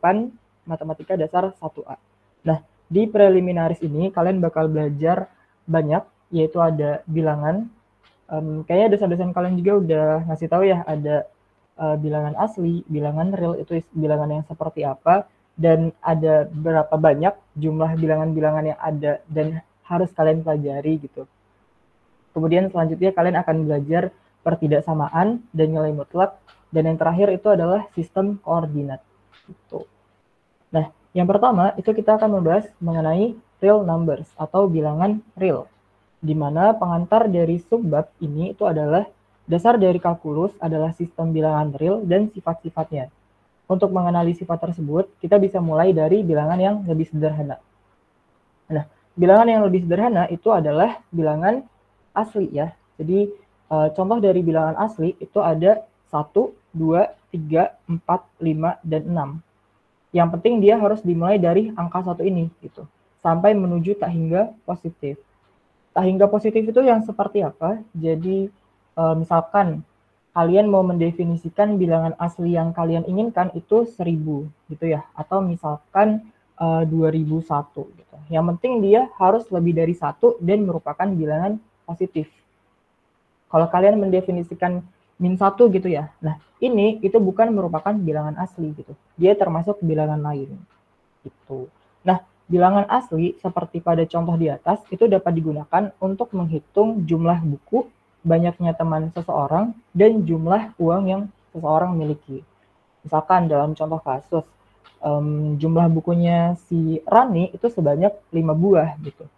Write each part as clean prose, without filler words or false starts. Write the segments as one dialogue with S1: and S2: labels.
S1: penerapan matematika dasar 1A. Nah, di preliminaris ini kalian bakal belajar banyak, yaitu ada bilangan. Kayaknya dosen-dosen kalian juga udah ngasih tahu ya, ada bilangan asli, bilangan real, itu bilangan yang seperti apa, dan ada berapa banyak jumlah bilangan-bilangan yang ada dan harus kalian pelajari gitu. Kemudian selanjutnya kalian akan belajar pertidaksamaan dan nilai mutlak, dan yang terakhir itu adalah sistem koordinat. Gitu. Nah, yang pertama itu kita akan membahas mengenai real numbers atau bilangan real, di mana pengantar dari subbab ini itu adalah dasar dari kalkulus adalah sistem bilangan real dan sifat-sifatnya. Untuk mengenali sifat tersebut, kita bisa mulai dari bilangan yang lebih sederhana. Nah, bilangan yang lebih sederhana itu adalah bilangan asli ya. Jadi contoh dari bilangan asli itu ada 1, 2, 3, 4, 5, dan 6. Yang penting dia harus dimulai dari angka 1 ini gitu, sampai menuju tak hingga positif. Tak hingga positif itu yang seperti apa? Jadi misalkan kalian mau mendefinisikan bilangan asli yang kalian inginkan itu 1000 gitu ya, atau misalkan 2001 gitu. Yang penting dia harus lebih dari 1 dan merupakan bilangan positif. Kalau kalian mendefinisikan -1 gitu ya, nah ini itu bukan merupakan bilangan asli gitu, dia termasuk bilangan lain gitu. Nah, bilangan asli seperti pada contoh di atas itu dapat digunakan untuk menghitung jumlah buku, banyaknya teman seseorang, dan jumlah uang yang seseorang miliki. Misalkan dalam contoh kasus, jumlah bukunya si Rani itu sebanyak 5 buah gitu.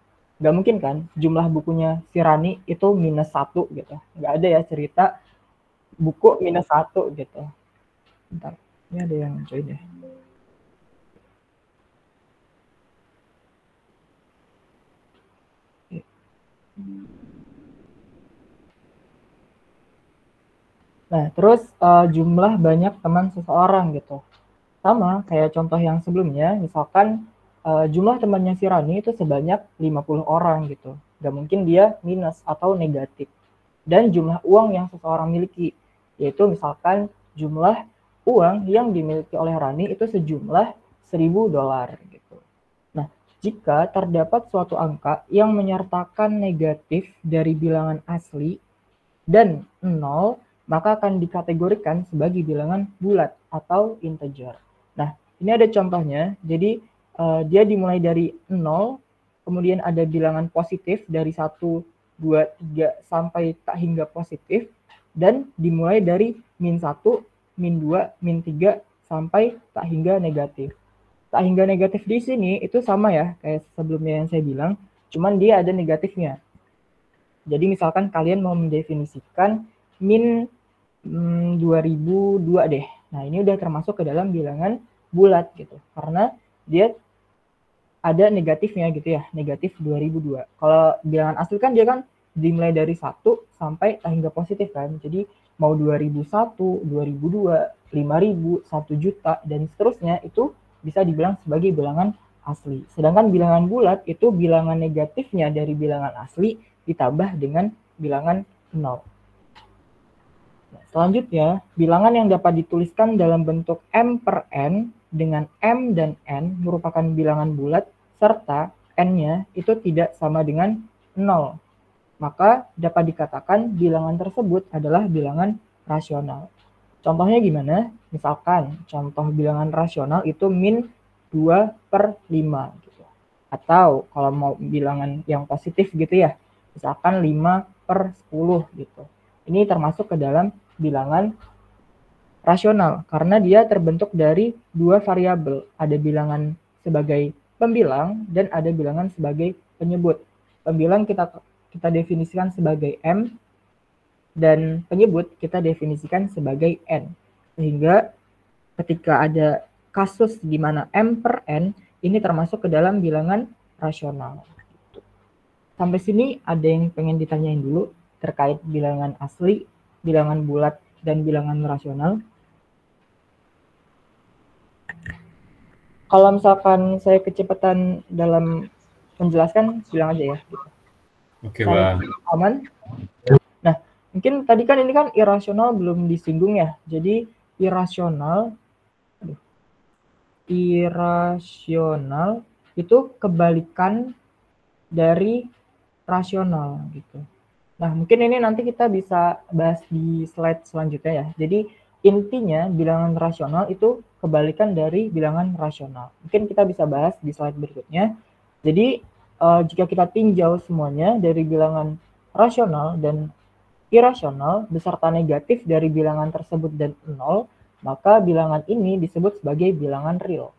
S1: Nggak mungkin kan jumlah bukunya si Rani itu -1 gitu. Nggak ada ya cerita buku -1 gitu. Bentar, ini ada yang join ya. Nah, terus jumlah banyak teman seseorang gitu. Sama kayak contoh yang sebelumnya, misalkan jumlah temannya si Rani itu sebanyak 50 orang gitu. Gak mungkin dia minus atau negatif. Dan jumlah uang yang seseorang miliki, yaitu misalkan jumlah uang yang dimiliki oleh Rani itu sejumlah $1000 gitu. Nah, jika terdapat suatu angka yang menyertakan negatif dari bilangan asli dan 0, maka akan dikategorikan sebagai bilangan bulat atau integer. Nah, ini ada contohnya. Jadi dia dimulai dari 0, kemudian ada bilangan positif dari 1, 2, 3 sampai tak hingga positif, dan dimulai dari -1, -2, -3 sampai tak hingga negatif. Tak hingga negatif di sini itu sama ya kayak sebelumnya yang saya bilang, cuman dia ada negatifnya. Jadi misalkan kalian mau mendefinisikan min 2002 deh. Nah, ini udah termasuk ke dalam bilangan bulat gitu. Karena dia ada negatifnya gitu ya, negatif 2002. Kalau bilangan asli kan dia kan dimulai dari 1 sampai tak hingga positif kan. Jadi mau 2001, 2002, 5000, 1 juta, dan seterusnya itu bisa dibilang sebagai bilangan asli. Sedangkan bilangan bulat itu bilangan negatifnya dari bilangan asli ditambah dengan bilangan 0. Nah, selanjutnya, bilangan yang dapat dituliskan dalam bentuk M per N dengan M dan N merupakan bilangan bulat serta N-nya itu tidak sama dengan 0. Maka dapat dikatakan bilangan tersebut adalah bilangan rasional. Contohnya gimana? Misalkan contoh bilangan rasional itu min 2/5 gitu. Atau kalau mau bilangan yang positif gitu ya, misalkan 5/10 gitu. Ini termasuk ke dalam bilangan rasional karena dia terbentuk dari 2 variabel. Ada bilangan sebagai pembilang dan ada bilangan sebagai penyebut. Pembilang kita definisikan sebagai M dan penyebut kita definisikan sebagai N. Sehingga ketika ada kasus di mana M per N ini termasuk ke dalam bilangan rasional. Sampai sini ada yang pengen ditanyain dulu terkait bilangan asli, bilangan bulat, dan bilangan rasional? Kalau misalkan saya kecepatan dalam menjelaskan, bilang aja ya. Gitu.
S2: Oke, Bang.
S1: Aman? Nah, mungkin tadi kan ini kan irasional belum disinggung ya. Jadi irasional, irasional itu kebalikan dari rasional gitu. Nah, mungkin ini nanti kita bisa bahas di slide selanjutnya ya. Jadi intinya bilangan rasional itu kebalikan dari bilangan rasional. Mungkin kita bisa bahas di slide berikutnya. Jadi jika kita tinjau semuanya dari bilangan rasional dan irasional beserta negatif dari bilangan tersebut dan 0, maka bilangan ini disebut sebagai bilangan real.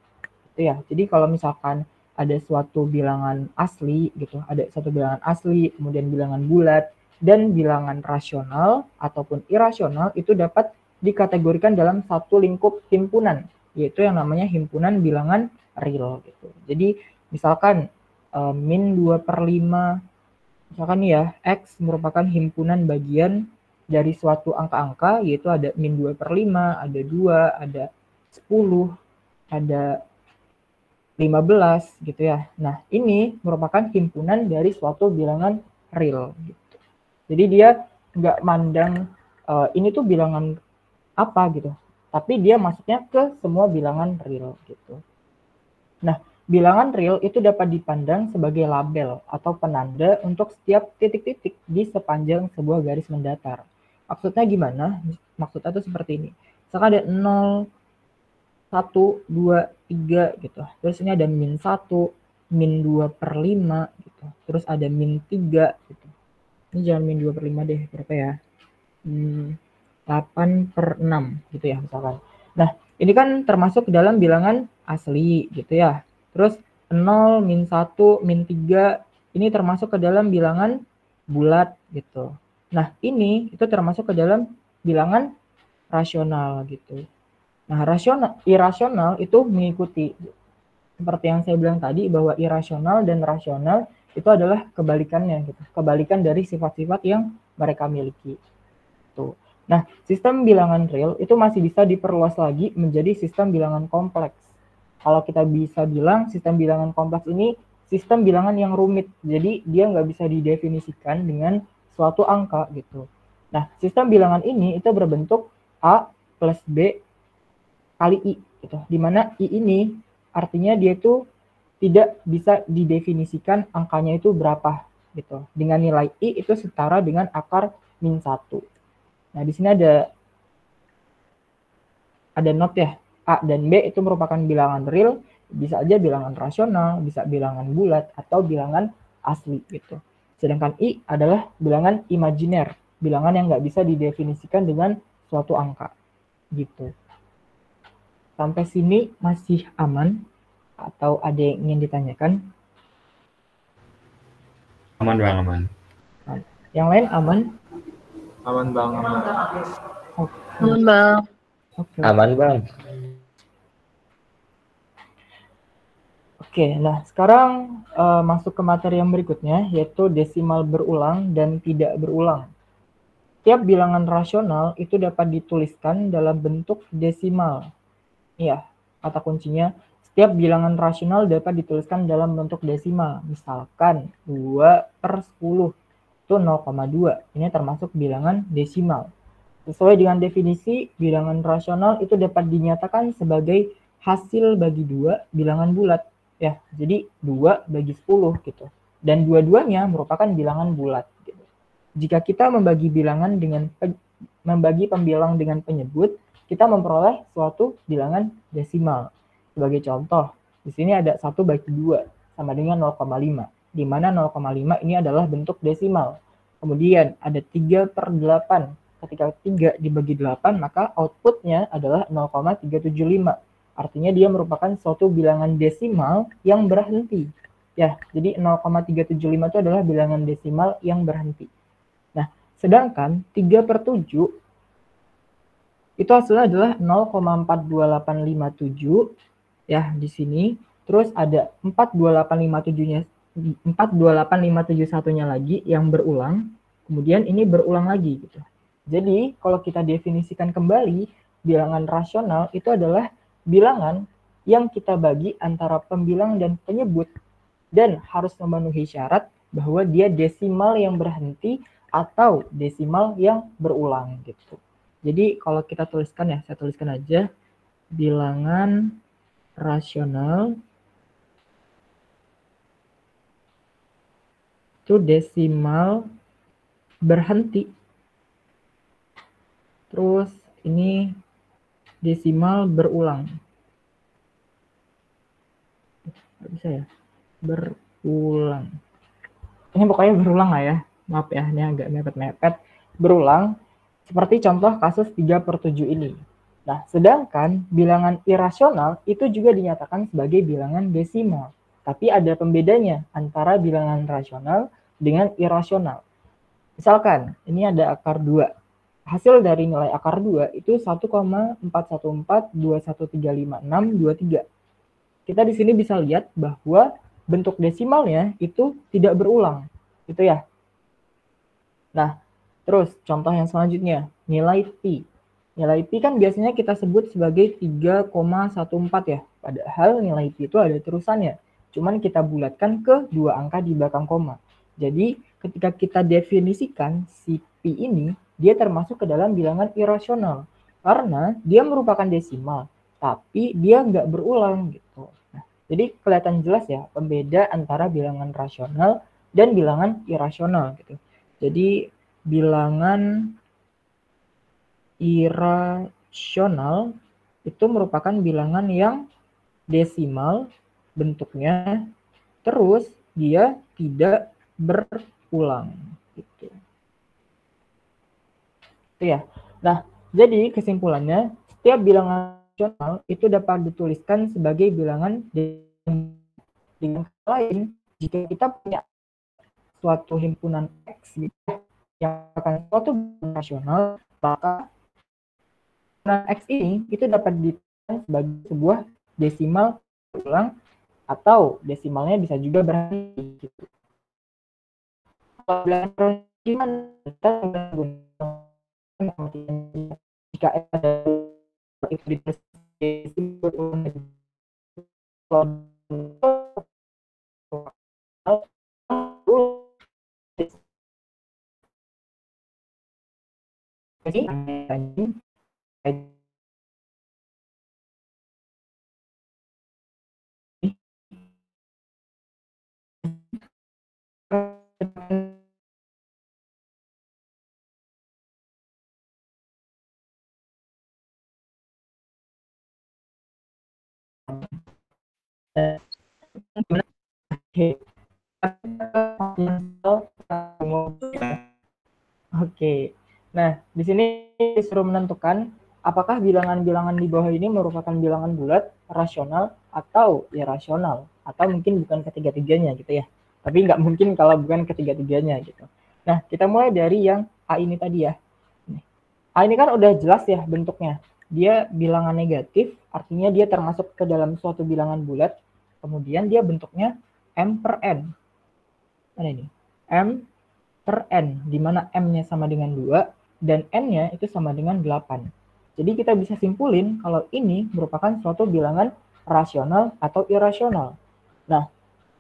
S1: Itu ya. Jadi kalau misalkan ada suatu bilangan asli gitu, ada satu bilangan asli, kemudian bilangan bulat, dan bilangan rasional ataupun irasional itu dapat dikategorikan dalam satu lingkup himpunan, yaitu yang namanya himpunan bilangan real gitu. Jadi misalkan min 2/5, misalkan nih ya, X merupakan himpunan bagian dari suatu angka-angka, yaitu ada min 2/5, ada 2, ada 10, ada 15 gitu ya. Nah, ini merupakan himpunan dari suatu bilangan real gitu. Jadi dia nggak mandang ini tuh bilangan apa gitu, tapi dia masuknya ke semua bilangan real gitu. Nah, bilangan real itu dapat dipandang sebagai label atau penanda untuk setiap titik-titik di sepanjang sebuah garis mendatar. Maksudnya gimana? Maksudnya tuh seperti ini. Misalkan ada 0, 1, 2, 3 gitu. Terus ini ada min 1, min 2/5 gitu. Terus ada min 3 gitu. Ini jangan min 2/5 deh, berapa ya? 8/6 gitu ya misalkan. Nah, ini kan termasuk dalam bilangan asli gitu ya. Terus 0, min 1, min 3 ini termasuk ke dalam bilangan bulat gitu. Nah, ini itu termasuk ke dalam bilangan rasional gitu. Nah, irasional itu mengikuti seperti yang saya bilang tadi bahwa irasional dan rasional itu adalah kebalikannya gitu. Kebalikan dari sifat-sifat yang mereka miliki. Tuh. Nah, sistem bilangan real itu masih bisa diperluas lagi menjadi sistem bilangan kompleks. Kalau kita bisa bilang sistem bilangan kompleks ini sistem bilangan yang rumit. Jadi dia nggak bisa didefinisikan dengan suatu angka gitu. Nah, sistem bilangan ini itu berbentuk A plus B kali I gitu. Dimana I ini artinya dia itu tidak bisa didefinisikan angkanya itu berapa gitu. Dengan nilai I itu setara dengan akar min 1. Nah, di sini ada note ya. A dan B itu merupakan bilangan real, bisa aja bilangan rasional, bisa bilangan bulat atau bilangan asli gitu. Sedangkan I adalah bilangan imajiner, bilangan yang nggak bisa didefinisikan dengan suatu angka gitu. Sampai sini masih aman atau ada yang ingin ditanyakan?
S2: Aman Bang, aman.
S1: Yang lain aman?
S3: Aman Bang, aman.
S4: Aman Bang.
S1: Oke.
S5: Aman Bang.
S1: Oke, nah sekarang masuk ke materi yang berikutnya, yaitu desimal berulang dan tidak berulang. Tiap bilangan rasional itu dapat dituliskan dalam bentuk desimal. Iya, kata kuncinya, setiap bilangan rasional dapat dituliskan dalam bentuk desimal. Misalkan 2/10 itu 0,2. Ini termasuk bilangan desimal. Sesuai dengan definisi, bilangan rasional itu dapat dinyatakan sebagai hasil bagi 2 bilangan bulat. Ya, jadi 2 bagi 10 gitu. Dan dua-duanya merupakan bilangan bulat gitu. Jika kita membagi pembilang dengan penyebut, kita memperoleh suatu bilangan desimal. Sebagai contoh, di sini ada 1/2 sama dengan 0,5, di mana 0,5 ini adalah bentuk desimal. Kemudian ada 3/8. Ketika 3 dibagi 8, maka outputnya adalah 0,375. Artinya dia merupakan suatu bilangan desimal yang berhenti. Ya, jadi 0,375 itu adalah bilangan desimal yang berhenti. Nah, sedangkan 3/7 itu hasilnya adalah 0,42857 ya di sini. Terus ada 42857-nya 428,571-nya lagi yang berulang. Kemudian ini berulang lagi gitu. Jadi, kalau kita definisikan kembali, bilangan rasional itu adalah bilangan yang kita bagi antara pembilang dan penyebut dan harus memenuhi syarat bahwa dia desimal yang berhenti atau desimal yang berulang gitu. Jadi kalau kita tuliskan ya, saya tuliskan aja bilangan rasional itu desimal berhenti. Terus ini desimal berulang. Nggak bisa ya? Berulang. Ini pokoknya berulang lah ya. Maaf ya, ini agak mepet-mepet. Berulang seperti contoh kasus 3/7 ini. Nah, sedangkan bilangan irasional itu juga dinyatakan sebagai bilangan desimal. Tapi ada pembedanya antara bilangan rasional dengan irasional. Misalkan, ini ada akar 2. Hasil dari nilai akar 2 itu 1,41421355623. Kita di sini bisa lihat bahwa bentuk desimalnya itu tidak berulang. Gitu ya. Nah, terus contoh yang selanjutnya, nilai pi. Nilai pi kan biasanya kita sebut sebagai 3,14 ya. Padahal nilai pi itu ada terusannya. Cuman kita bulatkan ke 2 angka di belakang koma. Jadi ketika kita definisikan si pi ini, dia termasuk ke dalam bilangan irasional. Karena dia merupakan desimal, tapi dia nggak berulang gitu. Nah, jadi kelihatan jelas ya pembeda antara bilangan rasional dan bilangan irasional gitu. Jadi bilangan irasional itu merupakan bilangan yang desimal bentuknya, terus dia tidak berulang gitu. Itu ya. Nah, jadi kesimpulannya setiap bilangan rasional itu dapat dituliskan sebagai bilangan dengan lain jika kita punya suatu himpunan X yang akan suatu rasional, maka himpunan X ini itu dapat dituliskan sebagai sebuah desimal berulang atau desimalnya bisa juga berhenti gitu. Kalau bilangan kita menggunakan jika X itu ditulis berulang Oke. Nah, di sini disuruh menentukan apakah bilangan-bilangan di bawah ini merupakan bilangan bulat, rasional, atau irasional. Atau mungkin bukan ketiga-tiganya gitu ya. Tapi nggak mungkin kalau bukan ketiga-tiganya gitu. Nah, kita mulai dari yang A ini tadi ya. A ini kan udah jelas ya bentuknya. Dia bilangan negatif, artinya dia termasuk ke dalam suatu bilangan bulat. Kemudian dia bentuknya M per N. Mana ini? M per N, di mana M-nya sama dengan 2, dan N-nya itu sama dengan 8. Jadi kita bisa simpulin kalau ini merupakan suatu bilangan rasional atau irasional. Nah,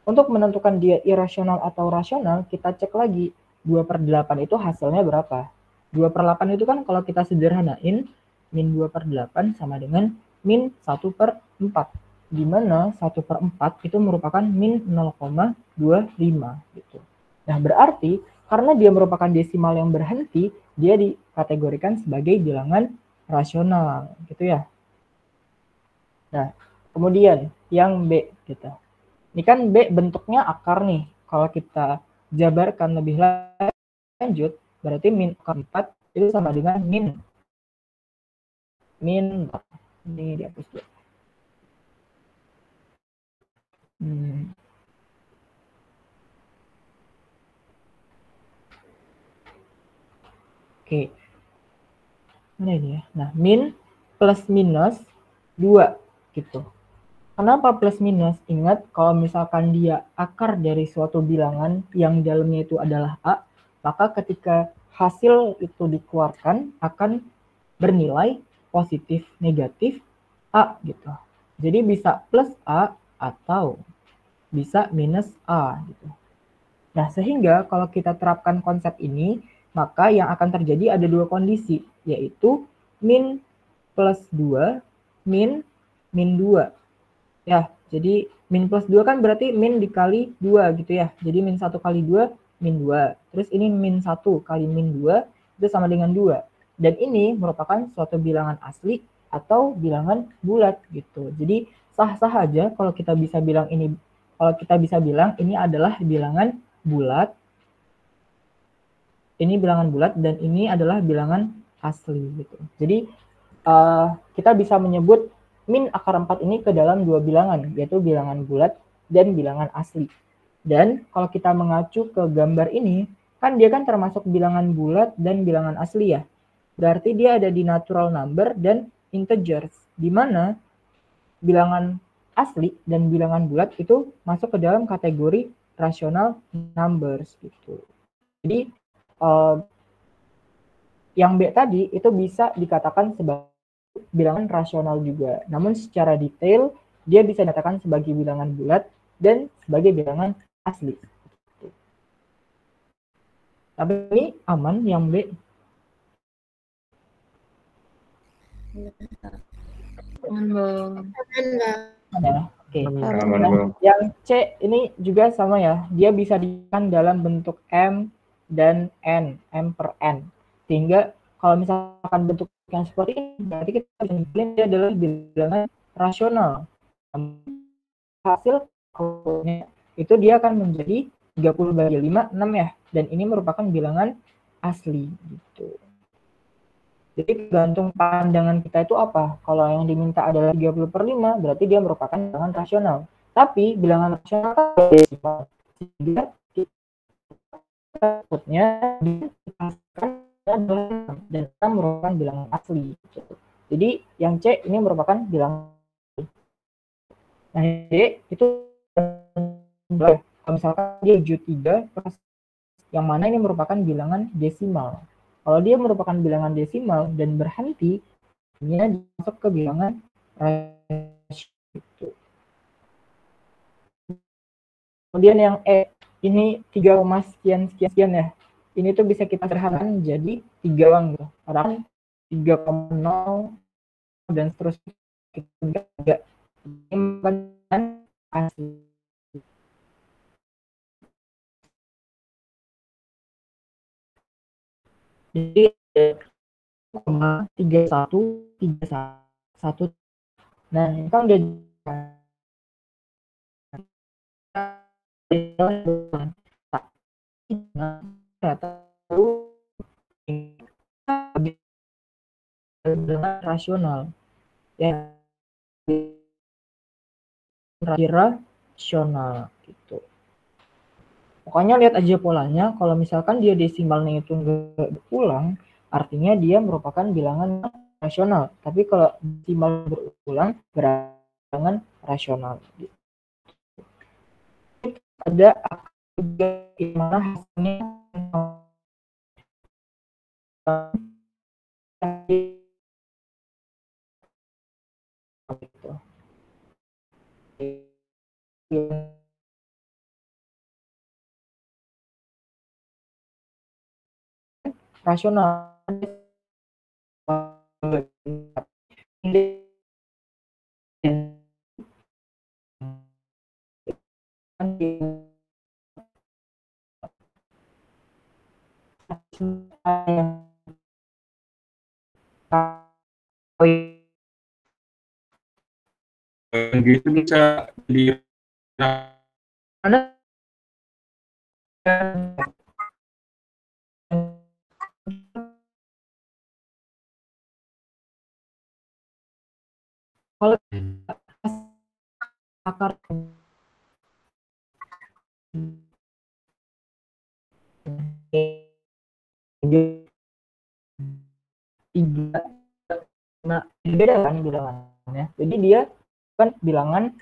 S1: untuk menentukan dia irasional atau rasional, kita cek lagi 2/8 itu hasilnya berapa. 2/8 itu kan kalau kita sederhanain, min 2/8 sama dengan min 1/4. Di mana 1/4 itu merupakan min 0,25 gitu. Nah, berarti karena dia merupakan desimal yang berhenti, dia dikategorikan sebagai bilangan rasional, gitu ya. Nah, kemudian yang B gitu. Ini kan B bentuknya akar nih. Kalau kita jabarkan lebih lanjut, berarti min akar 4 itu sama dengan min 4. Ini dihapus dulu. Oke. Mana ini ya? Nah, min plus minus 2 gitu. Kenapa plus minus? Ingat kalau misalkan dia akar dari suatu bilangan yang dalamnya itu adalah A, maka ketika hasil itu dikeluarkan akan bernilai positif negatif A gitu. Jadi bisa plus A atau bisa minus A gitu. Nah, sehingga kalau kita terapkan konsep ini, maka yang akan terjadi ada dua kondisi, yaitu min plus 2, min 2. Ya, jadi min plus 2 kan berarti min dikali 2 gitu ya. Jadi min 1 kali 2, min 2. Terus ini min 1 kali min 2, itu sama dengan 2. Dan ini merupakan suatu bilangan asli atau bilangan bulat gitu. Jadi sah-sah aja kalau kita bisa bilang ini, adalah bilangan bulat. Ini bilangan bulat dan ini adalah bilangan asli gitu. Jadi kita bisa menyebut min akar 4 ini ke dalam dua bilangan, yaitu bilangan bulat dan bilangan asli. Dan kalau kita mengacu ke gambar ini, kan dia kan termasuk bilangan bulat dan bilangan asli ya. Berarti dia ada di natural number dan integers, di mana bilangan asli dan bilangan bulat itu masuk ke dalam kategori rational numbers gitu. Jadi yang B tadi itu bisa dikatakan sebagai bilangan rasional juga. Namun secara detail dia bisa dikatakan sebagai bilangan bulat dan sebagai bilangan asli. Tapi ini aman yang B.
S4: Aman Bang.
S1: Ya, oke. Yang C ini juga sama ya. Dia bisa dikatakan dalam bentuk M dan N, M per N. Sehingga kalau misalkan bentuk yang seperti ini, berarti kita bisa bilang dia adalah bilangan rasional. Hasil itu dia akan menjadi 30/5, 6 ya. Dan ini merupakan bilangan asli gitu. Jadi tergantung pandangan kita itu apa. Kalau yang diminta adalah 30/5, berarti dia merupakan bilangan rasional. Tapi bilangan rasional kan desimal. Sehingga outputnya dihasilkan dan kita merupakan bilangan asli. Jadi yang C ini merupakan bilangan asli. Nah, D itu kalau misalkan dia 73, yang mana ini merupakan bilangan desimal. Kalau dia merupakan bilangan desimal dan berhenti, dia masuk ke bilangan rasional. Kemudian yang E, ini 3, sekian ya. Ini tuh bisa kita sederhanakan jadi 3 uang gitu. Karena 3,0 dan seterusnya. Ini bukan asli. Jadi 3131. Nah, ini kan udah rasional ya, rasional gitu. Pokoknya lihat aja polanya, kalau misalkan dia desimalnya itu nggak berulang, artinya dia merupakan bilangan rasional. Tapi kalau desimal berulang, bilangan rasional. Ada di mana hasilnya rasional.
S3: Gitu bisa di
S1: mana kalau akar tiga, nah beda kan bilangannya. Jadi dia kan bilangan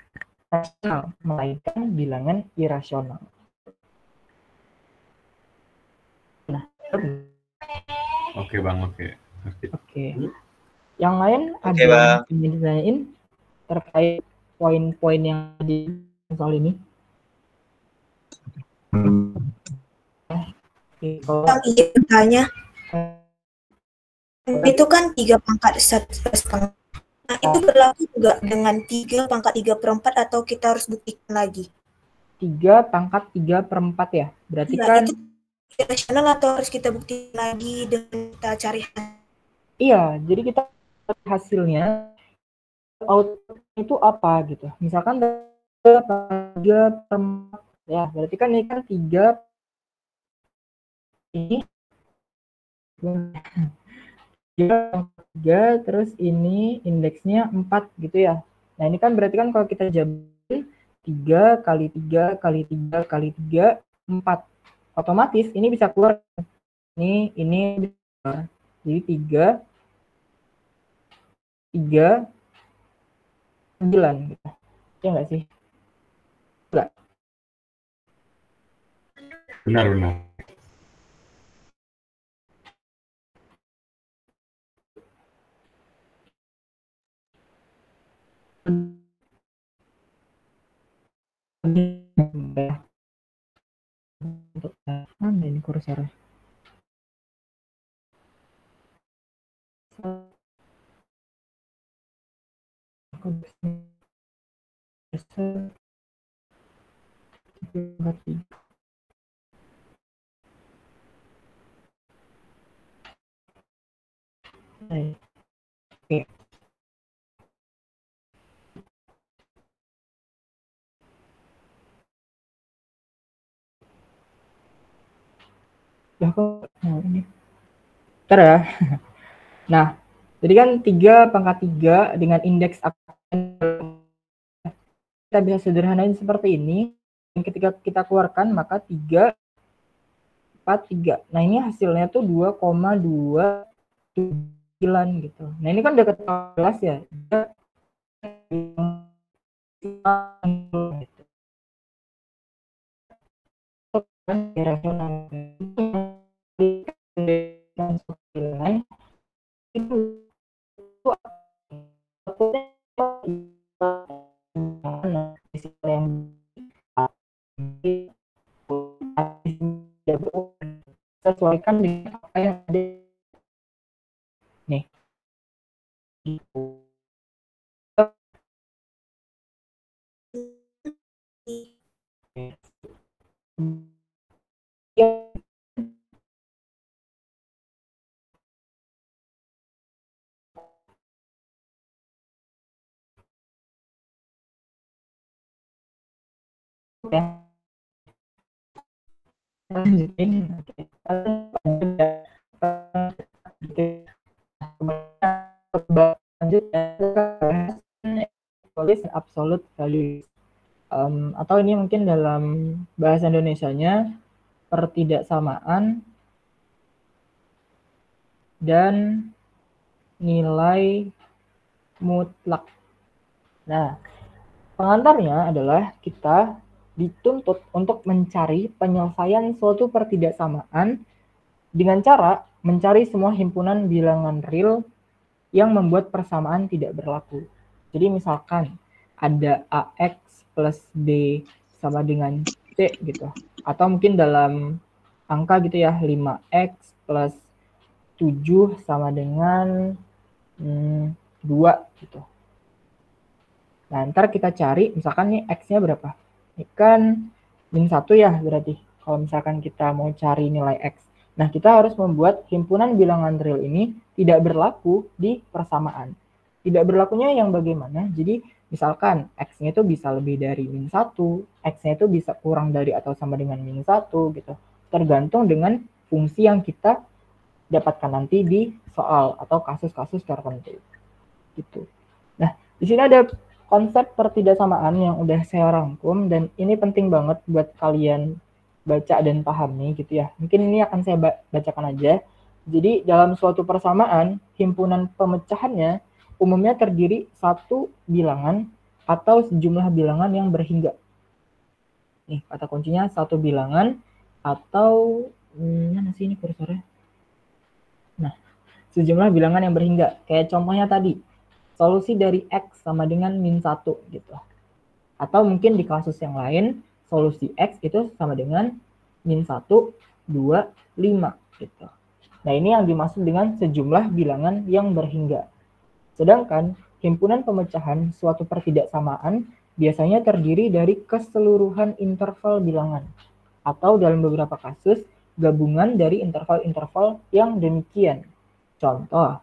S1: rasional, melainkan bilangan irasional. Nah,
S3: Oke Bang, oke.
S1: Yang lain ada yang ingin ditanyain terkait poin-poin yang di soal ini?
S2: Yang ingin tanya, itu kan 3 pangkat 1 plus pangkat. Nah, itu berlaku juga dengan 3 pangkat 3/4 atau kita harus buktikan lagi?
S1: 3 pangkat 3/4 ya? Berarti
S2: Iya,
S1: kan...
S2: itu rasional atau harus kita buktikan lagi dengan kita cari?
S1: Iya, jadi kita hasilnya, output itu apa gitu. Misalkan 3/4 ya, berarti kan ini kan 3 ini 3, terus ini indeksnya 4 gitu ya. Nah ini kan berarti kan kalau kita jabarin 3 kali 3 kali 3 kali 3, 4. Otomatis ini bisa keluar. Ini bisa. Jadi 3, 9 gitu. Ya nggak sih? Enggak.
S3: Benar, benar.
S1: Mana ini kursornya? Oke. Nah, ini. Bentar ya. Nah, jadi kan 3 pangkat 3 dengan indeks kita bisa sederhanain seperti ini. Dan ketika kita keluarkan maka 3, 4, 3. Nah, ini hasilnya tuh 2,29 gitu. Nah, ini kan dekat 14 ya. Rasional. Itu sesuaikan dengan apa yang ada nih. Absolute value. Atau ini mungkin dalam bahasa Indonesianya pertidaksamaan dan nilai mutlak. Nah, pengantarnya adalah kita dituntut untuk mencari penyelesaian suatu pertidaksamaan dengan cara mencari semua himpunan bilangan real yang membuat persamaan tidak berlaku. Jadi misalkan ada AX plus B sama dengan C gitu. Atau mungkin dalam angka gitu ya, 5X plus 7 sama dengan 2 gitu. Nah, ntar kita cari, misalkan nih X-nya berapa? Ini kan min 1 ya berarti, kalau misalkan kita mau cari nilai X. Nah, kita harus membuat himpunan bilangan real ini tidak berlaku di persamaan. Tidak berlakunya yang bagaimana? Jadi, misalkan X-nya itu bisa lebih dari min 1, X-nya itu bisa kurang dari atau sama dengan min 1 gitu. Tergantung dengan fungsi yang kita dapatkan nanti di soal atau kasus-kasus tertentu. Gitu. Nah, di sini ada konsep pertidaksamaan yang udah saya rangkum dan ini penting banget buat kalian baca dan pahami gitu ya. Mungkin ini akan saya bacakan aja. Jadi dalam suatu persamaan, himpunan pemecahannya umumnya terdiri satu bilangan atau sejumlah bilangan yang berhingga. Nih, kata kuncinya satu bilangan atau mana sih ini kursornya? Nah, sejumlah bilangan yang berhingga. Kayak contohnya tadi, solusi dari X sama dengan min 1 gitu. Atau mungkin di kasus yang lain, solusi X itu sama dengan min 1, 2, 5 gitu. Nah, ini yang dimaksud dengan sejumlah bilangan yang berhingga. Sedangkan himpunan pemecahan suatu pertidaksamaan biasanya terdiri dari keseluruhan interval bilangan, atau dalam beberapa kasus, gabungan dari interval-interval yang demikian. Contoh,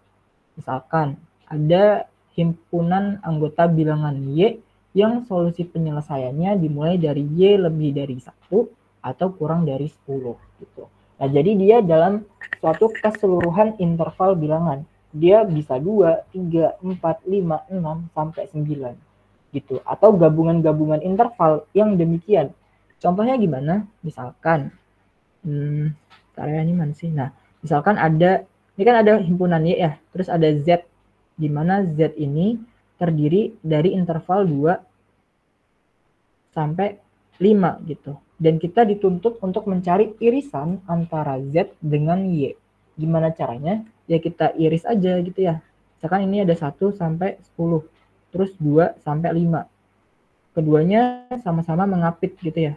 S1: misalkan ada himpunan anggota bilangan Y yang solusi penyelesaiannya dimulai dari Y lebih dari 1 atau kurang dari 10 gitu. Nah, jadi dia dalam suatu keseluruhan interval bilangan. Dia bisa 2, 3, 4, 5, 6, sampai 9 gitu. Atau gabungan-gabungan interval yang demikian. Contohnya gimana? Misalkan, ini mana sih? Nah, misalkan ini kan ada himpunan Y ya, terus ada Z, di mana Z ini terdiri dari interval 2 sampai 5 gitu. Dan kita dituntut untuk mencari irisan antara Z dengan Y. Gimana caranya? Ya kita iris aja gitu ya. Misalkan ini ada 1 sampai 10, terus 2 sampai 5. Keduanya sama-sama mengapit gitu ya.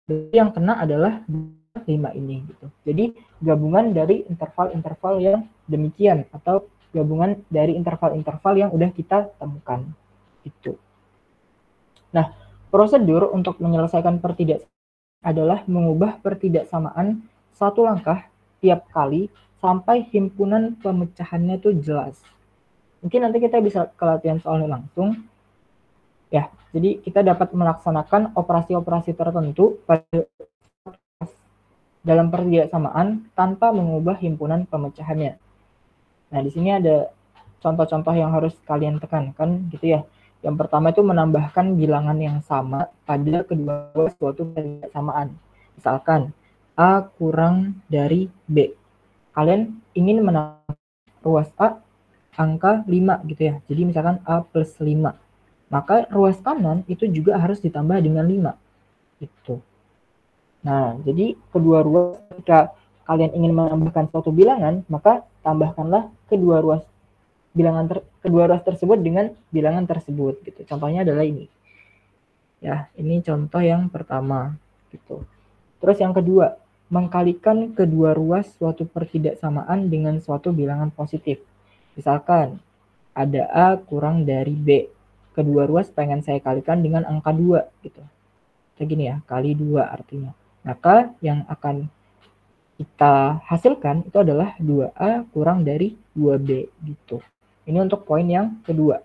S1: Jadi yang kena adalah 5 ini gitu. Jadi gabungan dari interval-interval yang demikian atau gabungan dari interval-interval yang udah kita temukan gitu. Nah, prosedur untuk menyelesaikan pertidaksamaan adalah mengubah pertidaksamaan satu langkah tiap kali sampai himpunan pemecahannya itu jelas. Mungkin nanti kita bisa ke latihan soalnya langsung. Ya, jadi kita dapat melaksanakan operasi-operasi tertentu pada dalam pertidaksamaan tanpa mengubah himpunan pemecahannya. Nah, di sini ada contoh-contoh yang harus kalian tekankan gitu ya. Yang pertama itu menambahkan bilangan yang sama pada kedua suatu pertidaksamaan. Misalkan A kurang dari B. Kalian ingin menambah ruas A angka 5 gitu ya. Jadi misalkan A plus 5. Maka ruas kanan itu juga harus ditambah dengan 5. Gitu. Nah, jadi kedua ruas ketika kalian ingin menambahkan suatu bilangan, maka tambahkanlah kedua ruas tersebut dengan bilangan tersebut gitu. Contohnya adalah ini. Ya, ini contoh yang pertama gitu. Terus yang kedua, mengkalikan kedua ruas suatu pertidaksamaan dengan suatu bilangan positif. Misalkan ada A kurang dari B. Kedua ruas pengen saya kalikan dengan angka 2 gitu. Kayak gini ya, kali 2 artinya. Maka yang akan kita hasilkan itu adalah 2A kurang dari 2B gitu. Ini untuk poin yang kedua.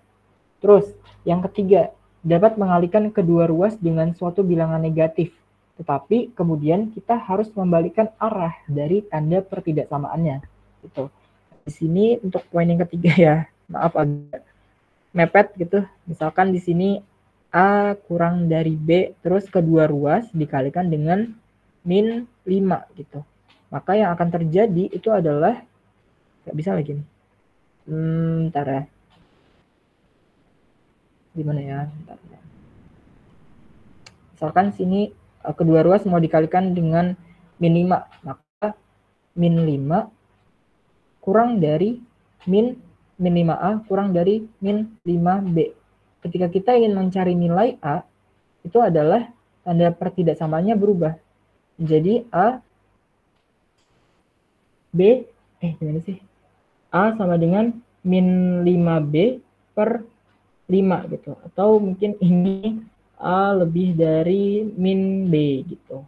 S1: Terus, yang ketiga, dapat mengalihkan kedua ruas dengan suatu bilangan negatif. Tetapi kemudian kita harus membalikkan arah dari tanda pertidaksamaannya. Gitu. Di sini untuk poin yang ketiga ya, maaf agak mepet gitu. Misalkan di sini A kurang dari B, terus kedua ruas dikalikan dengan min 5 gitu. Maka yang akan terjadi itu adalah, nggak bisa lagi nih. Bentar ya. Gimana ya? Bentar ya. Misalkan sini kedua ruas mau dikalikan dengan min 5. Maka min 5 kurang dari min 5A kurang dari min 5B. Ketika kita ingin mencari nilai A, itu adalah tanda pertidaksamaannya berubah. Jadi A, B, gimana sih? A sama dengan min 5B per 5 gitu. Atau mungkin ini A lebih dari min B gitu.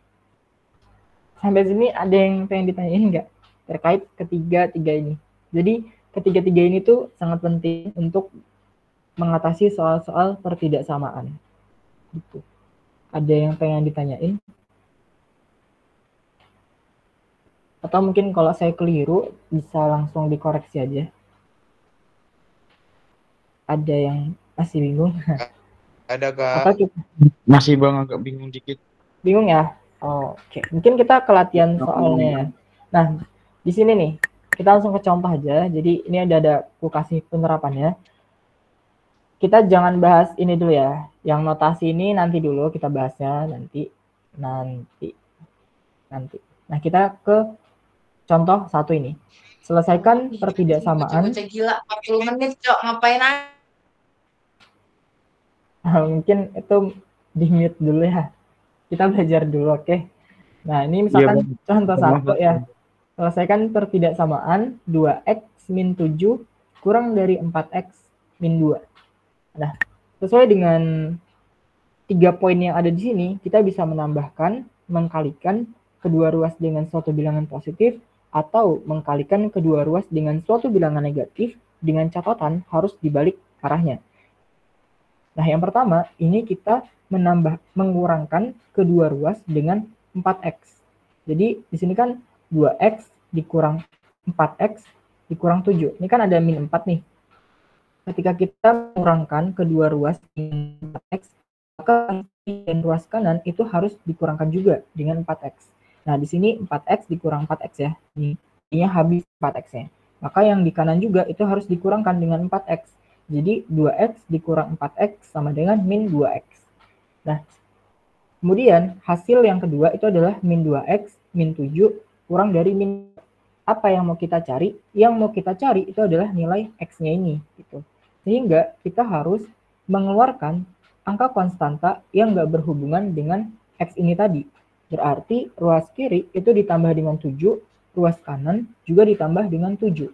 S1: Sampai sini ada yang pengen ditanyain nggak? Terkait ketiga-tiga ini. Jadi ketiga-tiga ini tuh sangat penting untuk mengatasi soal-soal pertidaksamaan. Gitu. Ada yang pengen ditanyain? Atau mungkin kalau saya keliru, bisa langsung dikoreksi aja. Ada yang masih bingung?
S5: Ada, Kak.
S1: Atau kita...
S6: Masih Bang, agak bingung dikit.
S1: Bingung ya? Oh, oke. Mungkin kita ke latihan soalnya. Nah, di sini nih, kita langsung ke contoh aja. Jadi ini ada aku kasih penerapannya. Kita jangan bahas ini dulu ya. Yang notasi ini nanti dulu kita bahasnya, nanti. Nah, kita ke contoh satu ini. Selesaikan pertidaksamaan.
S4: Bocah gila, 40 menit, Cok. Ngapain aja?
S1: Mungkin itu di-mute dulu ya. Kita belajar dulu, oke? Nah, ini misalkan contoh satu ya. Selesaikan pertidaksamaan 2x min 7 kurang dari 4x min 2. Nah, sesuai dengan 3 poin yang ada di sini, kita bisa menambahkan, mengkalikan kedua ruas dengan suatu bilangan positif, atau mengkalikan kedua ruas dengan suatu bilangan negatif, dengan catatan harus dibalik arahnya. Nah, yang pertama, ini kita mengurangkan kedua ruas dengan 4x. Jadi, di sini kan 2x dikurang 4x dikurang 7. Ini kan ada min 4 nih. Ketika kita mengurangkan kedua ruas dengan 4x, maka dan ruas kanan itu harus dikurangkan juga dengan 4x. Nah, di sini 4x dikurang 4x ya. Ini habis 4x-nya. Maka yang di kanan juga itu harus dikurangkan dengan 4x. Jadi 2x dikurang 4x sama dengan min 2x. Nah, kemudian hasil yang kedua itu adalah min 2x, min 7, kurang dari min. Apa yang mau kita cari? Yang mau kita cari itu adalah nilai x-nya ini. Gitu. Sehingga kita harus mengeluarkan angka konstanta yang nggak berhubungan dengan x ini tadi. Berarti ruas kiri itu ditambah dengan 7, ruas kanan juga ditambah dengan 7.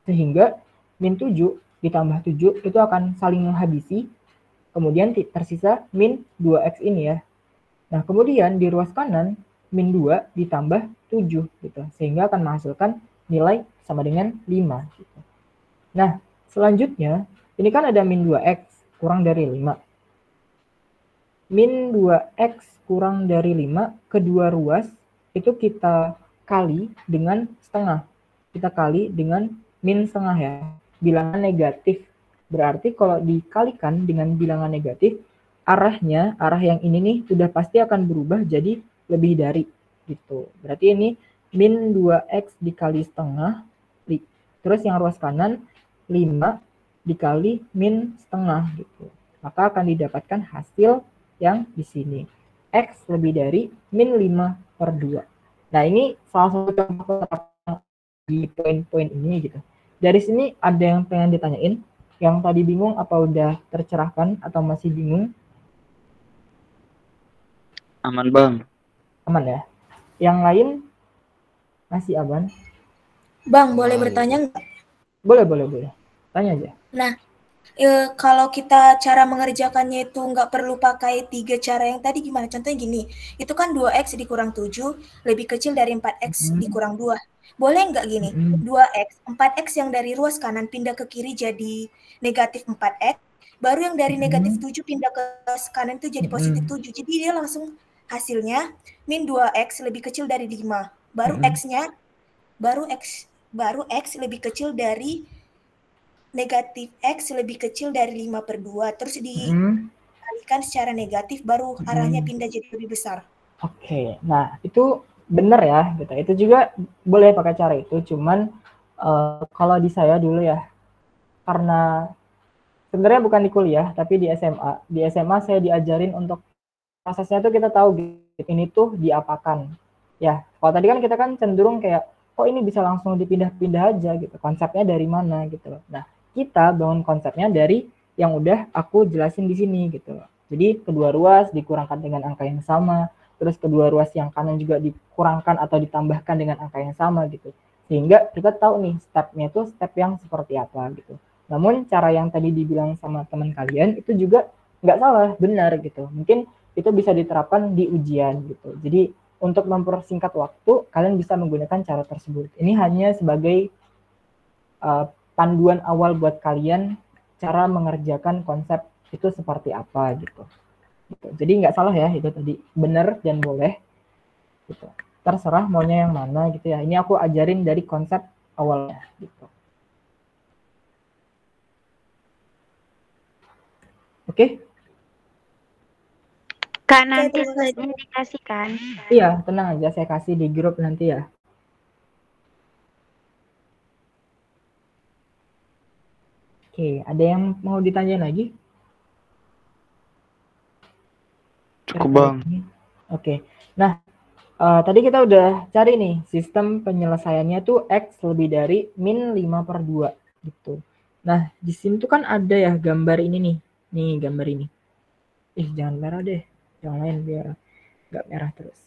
S1: Sehingga min 7 ditambah 7 itu akan saling menghabisi, kemudian tersisa min 2x ini ya. Nah, kemudian di ruas kanan, min 2 ditambah 7, gitu. Sehingga akan menghasilkan nilai sama dengan 5. Gitu. Nah, selanjutnya, ini kan ada min 2x kurang dari 5. Min 2x kurang dari 5, kedua ruas itu kita kali dengan setengah. Kita kali dengan min setengah ya. Bilangan negatif. Berarti kalau dikalikan dengan bilangan negatif, arah yang ini nih udah pasti akan berubah jadi lebih dari gitu. Berarti ini min 2x dikali setengah, terus yang ruas kanan 5 dikali min setengah gitu. Maka akan didapatkan hasil yang di sini. X lebih dari min 5/2. Nah, ini salah satu contoh di poin-poin ini gitu. Dari sini ada yang pengen ditanyain? Yang tadi bingung apa udah tercerahkan atau masih bingung?
S6: Aman bang.
S2: Aman
S1: ya. Yang lain masih aman?
S2: Bang, boleh bertanya nggak?
S1: Boleh. Tanya aja.
S2: Nah, kalau kita cara mengerjakannya itu nggak perlu pakai 3 cara yang tadi gimana? Contohnya gini, itu kan 2x dikurang 7 lebih kecil dari 4x dikurang 2. Boleh nggak gini, 2x, 4x yang dari ruas kanan pindah ke kiri jadi negatif 4x, baru yang dari negatif 7 pindah ke kanan itu jadi positif 7. Jadi dia langsung hasilnya min 2x lebih kecil dari 5. Baru x-nya, baru x lebih kecil dari negatif x lebih kecil dari 5/2. Terus dikalikan secara negatif, baru arahnya pindah jadi lebih besar.
S1: Oke, nah itu benar ya, gitu. Itu juga boleh pakai cara itu. Cuman kalau di saya dulu ya, karena sebenarnya bukan di kuliah, tapi di SMA. Di SMA saya diajarin untuk prosesnya tuh kita tahu gitu, ini tuh diapakan. Ya, kalau tadi kan kita kan cenderung kayak, kok ini bisa langsung dipindah-pindah aja gitu. Konsepnya dari mana gitu. Nah, kita bangun konsepnya dari yang udah aku jelasin di sini gitu. Jadi kedua ruas dikurangkan dengan angka yang sama, terus kedua ruas yang kanan juga dikurangkan atau ditambahkan dengan angka yang sama gitu. Sehingga kita tahu nih stepnya itu step yang seperti apa gitu. Namun cara yang tadi dibilang sama teman kalian itu juga nggak salah, benar gitu. Mungkin itu bisa diterapkan di ujian gitu. Jadi untuk mempersingkat waktu, kalian bisa menggunakan cara tersebut. Ini hanya sebagai panduan awal buat kalian cara mengerjakan konsep itu seperti apa gitu. Jadi nggak salah ya itu tadi, benar dan boleh gitu. Terserah maunya yang mana gitu ya. Ini aku ajarin dari konsep awalnya gitu. Oke?
S5: Kak, nanti slide-nya dikasihkan.
S1: Iya, tenang aja, saya kasih di grup nanti ya. Oke, ada yang mau ditanya lagi?
S6: Cukup bang.
S1: Oke, nah tadi kita udah cari nih sistem penyelesaiannya tuh X lebih dari min 5/2 gitu. Nah, di sini tuh kan ada ya gambar ini nih. Nih gambar ini. Jangan merah deh. Yang lain biar nggak merah terus.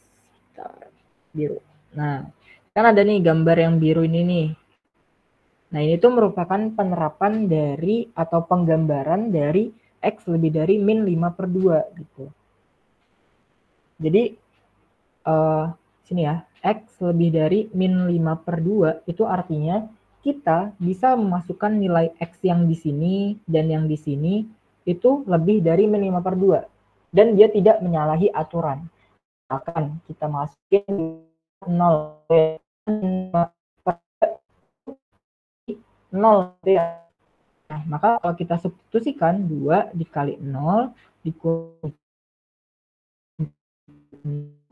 S1: Bentar, biru. Nah, kan ada nih gambar yang biru ini nih. Nah, ini tuh merupakan penerapan dari atau penggambaran dari X lebih dari min 5/2 gitu. Jadi, sini ya, X lebih dari min 5/2 itu artinya kita bisa memasukkan nilai X yang di sini dan yang di sini itu lebih dari min 5/2 dan dia tidak menyalahi aturan. Akan kita masukin 0 ya. Nah, maka kalau kita substitusikan 2 dikali 0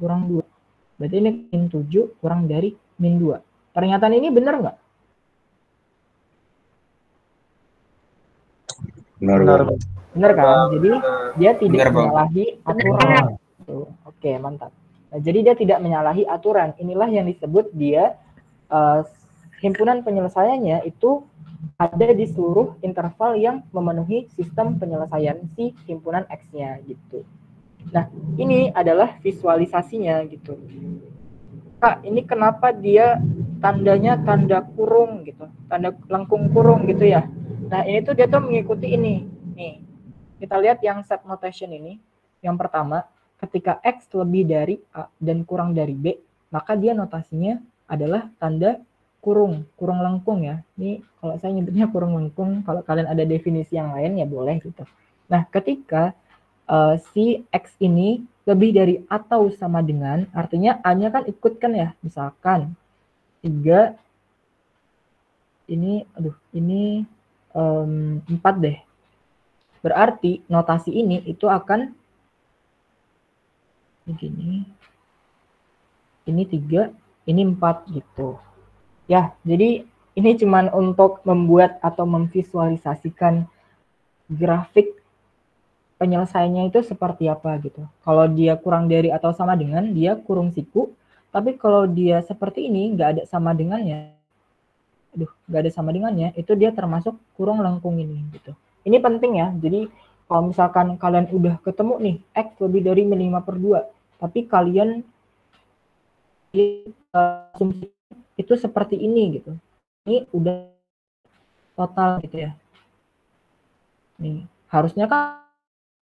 S1: kurang 2. Berarti ini min 7 kurang dari min 2. Pernyataan ini benar nggak?
S6: Benar.
S1: Benar kan? Jadi dia tidak
S3: Benar, Bang.
S1: menyalahi aturan. Tuh, oke, mantap. Nah, jadi dia tidak menyalahi aturan. Inilah yang disebut dia himpunan penyelesaiannya itu ada di seluruh interval yang memenuhi sistem penyelesaian si himpunan X-nya gitu. Nah, ini adalah visualisasinya gitu. Kak, ini kenapa dia tandanya tanda kurung gitu, tanda lengkung kurung gitu ya. Nah, ini tuh dia tuh mengikuti ini. Nih, kita lihat yang set notation ini. Yang pertama, ketika X lebih dari A dan kurang dari B, maka dia notasinya adalah tanda kurung lengkung ya. Ini kalau saya nyebutnya kurung lengkung, kalau kalian ada definisi yang lain ya boleh gitu. Nah, ketika si X ini lebih dari atau sama dengan, artinya A-nya kan ikut kan ya, misalkan 3, ini 4 deh. Berarti notasi ini itu akan begini, ini 3, ini 4 gitu. Ya, jadi ini cuman untuk membuat atau memvisualisasikan grafik penyelesaiannya itu seperti apa gitu. Kalau dia kurang dari atau sama dengan, dia kurung siku. Tapi kalau dia seperti ini, nggak ada sama dengannya, itu dia termasuk kurung lengkung ini gitu. Ini penting ya. Jadi kalau misalkan kalian udah ketemu nih X lebih dari min 5/2, tapi kalian asumsi itu seperti ini gitu. Ini udah total gitu ya. Nih, harusnya kan,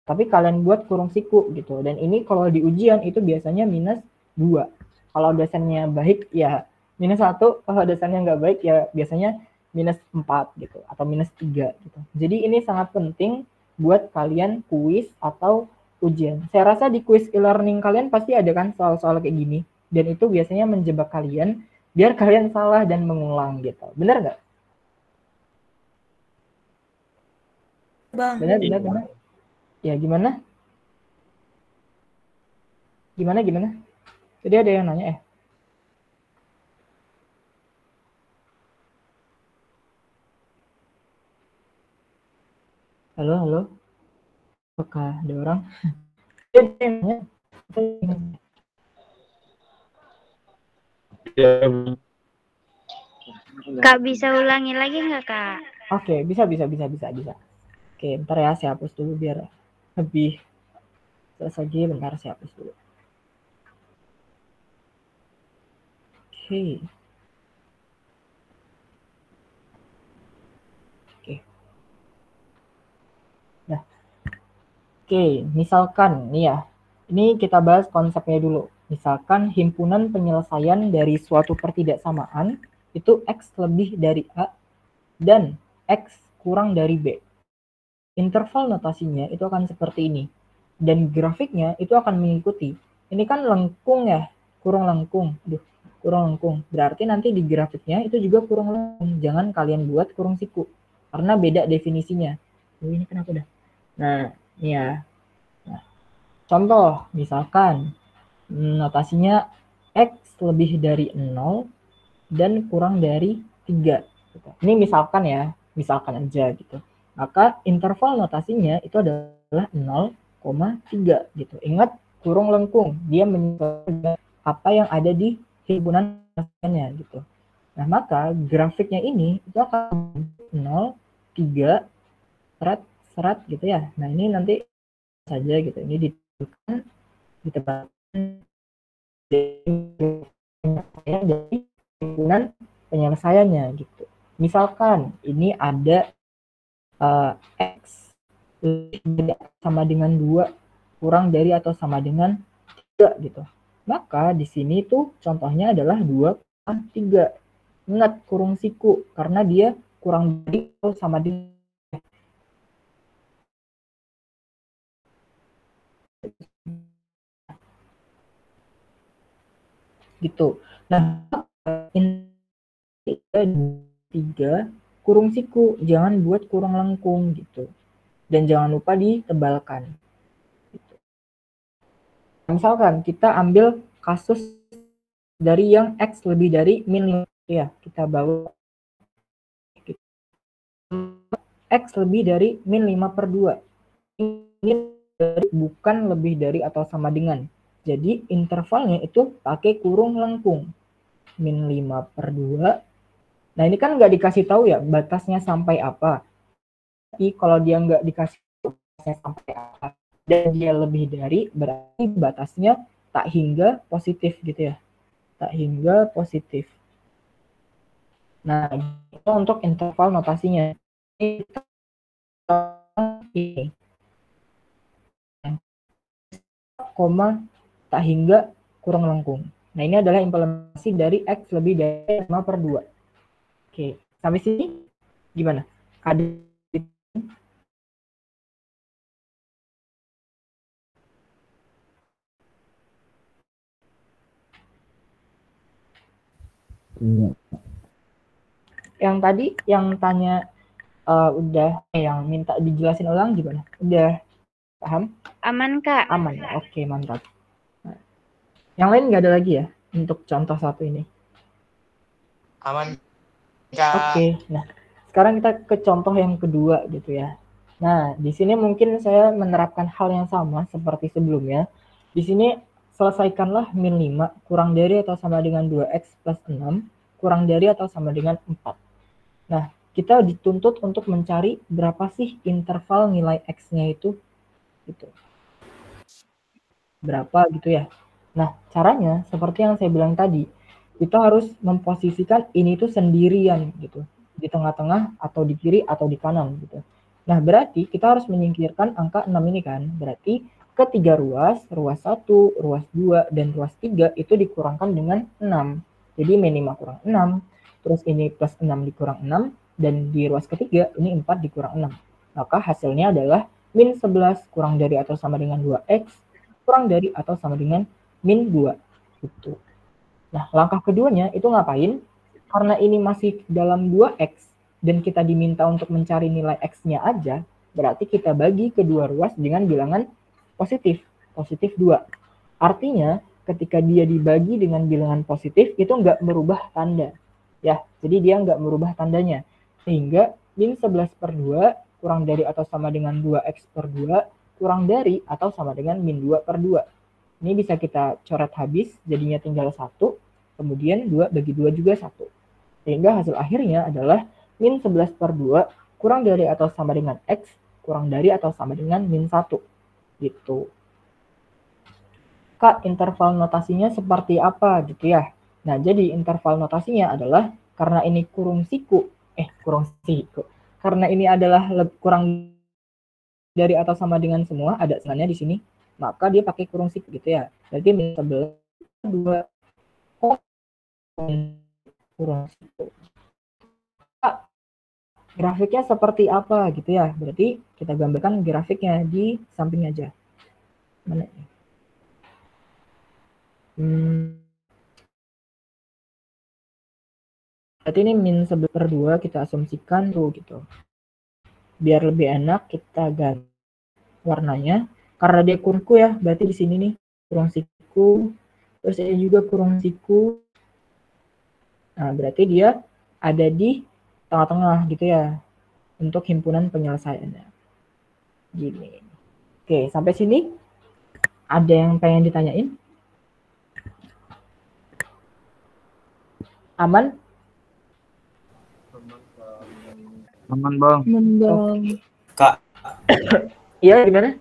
S1: tapi kalian buat kurung siku gitu. Dan ini kalau di ujian itu biasanya -2. Kalau dosennya baik ya -1, kalau dosennya nggak baik ya biasanya -4 gitu atau -3 gitu. Jadi ini sangat penting buat kalian kuis atau ujian. Saya rasa di kuis e-learning kalian pasti ada kan soal-soal kayak gini, dan itu biasanya menjebak kalian biar kalian salah dan mengulang gitu. Benar nggak?
S2: Bang.
S1: Benar. Ya, gimana? Jadi ada yang nanya Halo? Apakah ada orang?
S5: Kak, bisa ulangi lagi nggak, Kak?
S1: Oke, bisa. Oke, bentar ya, saya hapus dulu biar lebih selesai. Bentar, saya hapus dulu. Oke. Nah, oke, misalkan nih ya, ini kita bahas konsepnya dulu. Misalkan himpunan penyelesaian dari suatu pertidaksamaan itu X lebih dari A dan X kurang dari B. Interval notasinya itu akan seperti ini. Dan grafiknya itu akan mengikuti. Ini kan lengkung ya, kurung lengkung. Berarti nanti di grafiknya itu juga kurung lengkung. Jangan kalian buat kurung siku, karena beda definisinya. Ini kenapa dah? Nah, ini ya. Nah, contoh, misalkan notasinya X lebih dari 0 dan kurang dari 3. Gitu. Ini misalkan ya, misalkan aja gitu. Maka interval notasinya itu adalah 0,3 gitu. Ingat, kurung lengkung, dia menyesuaikan apa yang ada di himpunan penyelesaiannya gitu. Nah, maka grafiknya ini itu akan 0, 3, serat gitu ya. Nah, ini nanti saja gitu. Ini ditentukan dari himpunan penyelesaiannya gitu. Misalkan ini ada X sama dengan 2 kurang dari atau sama dengan 3 gitu. Maka di sini tuh contohnya adalah 2 kurang 3. Ingat kurung siku karena dia kurang dari atau sama dengan gitu. Nah, ini 3 kurung siku, jangan buat kurung lengkung gitu. Dan jangan lupa ditebalkan. Gitu. Misalkan kita ambil kasus dari yang X lebih dari min 5, ya, kita bawa X lebih dari min 5/2. Ini bukan lebih dari atau sama dengan. Jadi intervalnya itu pakai kurung lengkung. Min 5/2. Nah ini kan nggak dikasih tahu ya batasnya sampai apa. Tapi kalau dia nggak dikasih batasnya sampai apa dan dia lebih dari, berarti batasnya tak hingga positif gitu ya. Tak hingga positif. Nah itu untuk interval notasinya. Ini koma tak hingga kurung lengkung. Nah ini adalah implementasi dari X lebih dari 5/2. Oke, sampai sini gimana? Ada yang tadi yang tanya udah yang minta dijelasin ulang gimana? Udah paham?
S5: Aman, Kak.
S1: Aman ya. Oke, mantap. Nah, yang lain nggak ada lagi ya untuk contoh satu ini.
S7: Aman, Kak.
S1: Oke, nah sekarang kita ke contoh yang kedua gitu ya. Nah, di sini mungkin saya menerapkan hal yang sama seperti sebelumnya. Di sini selesaikanlah min 5 kurang dari atau sama dengan 2x plus 6 kurang dari atau sama dengan 4. Nah, kita dituntut untuk mencari berapa sih interval nilai x-nya itu gitu. Berapa gitu ya. Nah, caranya seperti yang saya bilang tadi, kita harus memposisikan ini tuh sendirian gitu, di tengah-tengah atau di kiri atau di kanan gitu. Nah, berarti kita harus menyingkirkan angka 6 ini kan. Berarti ketiga ruas 1, ruas 2, dan ruas 3 itu dikurangkan dengan 6. Jadi min 5 kurang 6, terus ini plus 6 dikurang 6, dan di ruas ketiga ini 4 dikurang 6. Maka hasilnya adalah min 11 kurang dari atau sama dengan 2x kurang dari atau sama dengan min 2. Gitu. Nah, langkah keduanya itu ngapain? Karena ini masih dalam 2x dan kita diminta untuk mencari nilai x-nya aja, berarti kita bagi kedua ruas dengan bilangan positif, positif 2. Artinya, ketika dia dibagi dengan bilangan positif, itu nggak merubah tanda. Ya, jadi dia nggak merubah tandanya. Sehingga min 11/2 kurang dari atau sama dengan 2x/2 kurang dari atau sama dengan min 2/2. Ini bisa kita coret habis, jadinya tinggal 1. Kemudian 2 bagi 2 juga 1. Sehingga hasil akhirnya adalah min 11/2 kurang dari atau sama dengan x kurang dari atau sama dengan min 1. Gitu. Kak, interval notasinya seperti apa gitu ya? Nah, jadi interval notasinya adalah karena ini kurung siku. Karena ini adalah kurang dari atau sama dengan semua, ada sengannya di sini, maka dia pakai kurung siku gitu ya. Berarti min 11/2 kurung siku. Grafiknya seperti apa gitu ya. Berarti kita gambarkan grafiknya di samping aja. Mana ini? Berarti ini min 11/2 kita asumsikan tuh gitu. Biar lebih enak kita ganti warnanya. Karena dia kurungku ya, berarti di sini nih kurung siku. Terus ini juga kurung siku. Nah, berarti dia ada di tengah-tengah gitu ya. Untuk himpunan penyelesaiannya. Gini. Oke, sampai sini ada yang pengen ditanyain? Aman?
S6: Aman, Bang.
S7: Kak,
S1: Iya, gimana?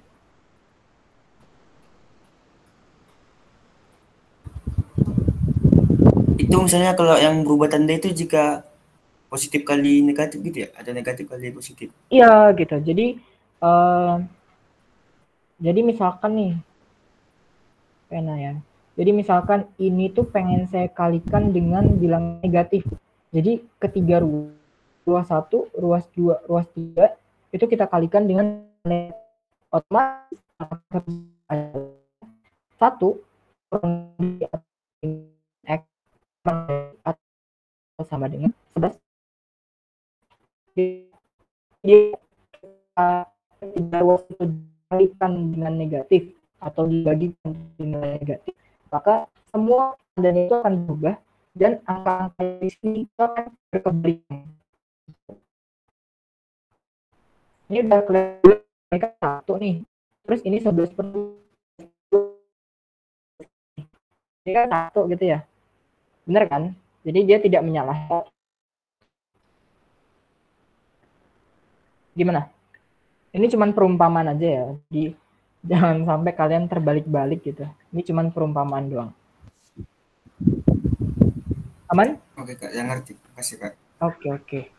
S7: itu misalnya kalau yang berubah tanda itu jika positif kali negatif gitu ya? Ada negatif kali positif.
S1: Iya gitu. Jadi misalkan nih, pena ya. Jadi misalkan ini tuh pengen saya kalikan dengan bilang negatif. Jadi ketiga ruas 1, ruas 2, ruas 3 itu kita kalikan dengan otomatis 1 X sama dengan 11. Jadi ketiga ruas itu dikalikan dengan negatif atau dibagikan dengan negatif, maka semua tandanya itu akan berubah dan angka-angka di sini itu akan berkebalikan. Ini udah kelihatan 1 nih, terus ini 11 per 2. Ini kan 1 gitu ya, bener kan? Jadi dia tidak menyalahkan. Gimana? Ini cuman perumpamaan aja ya, jangan sampai kalian terbalik-balik gitu. Ini cuman perumpamaan doang. Aman?
S7: Oke Kak, yang ngerti. Makasih Kak.
S1: Oke.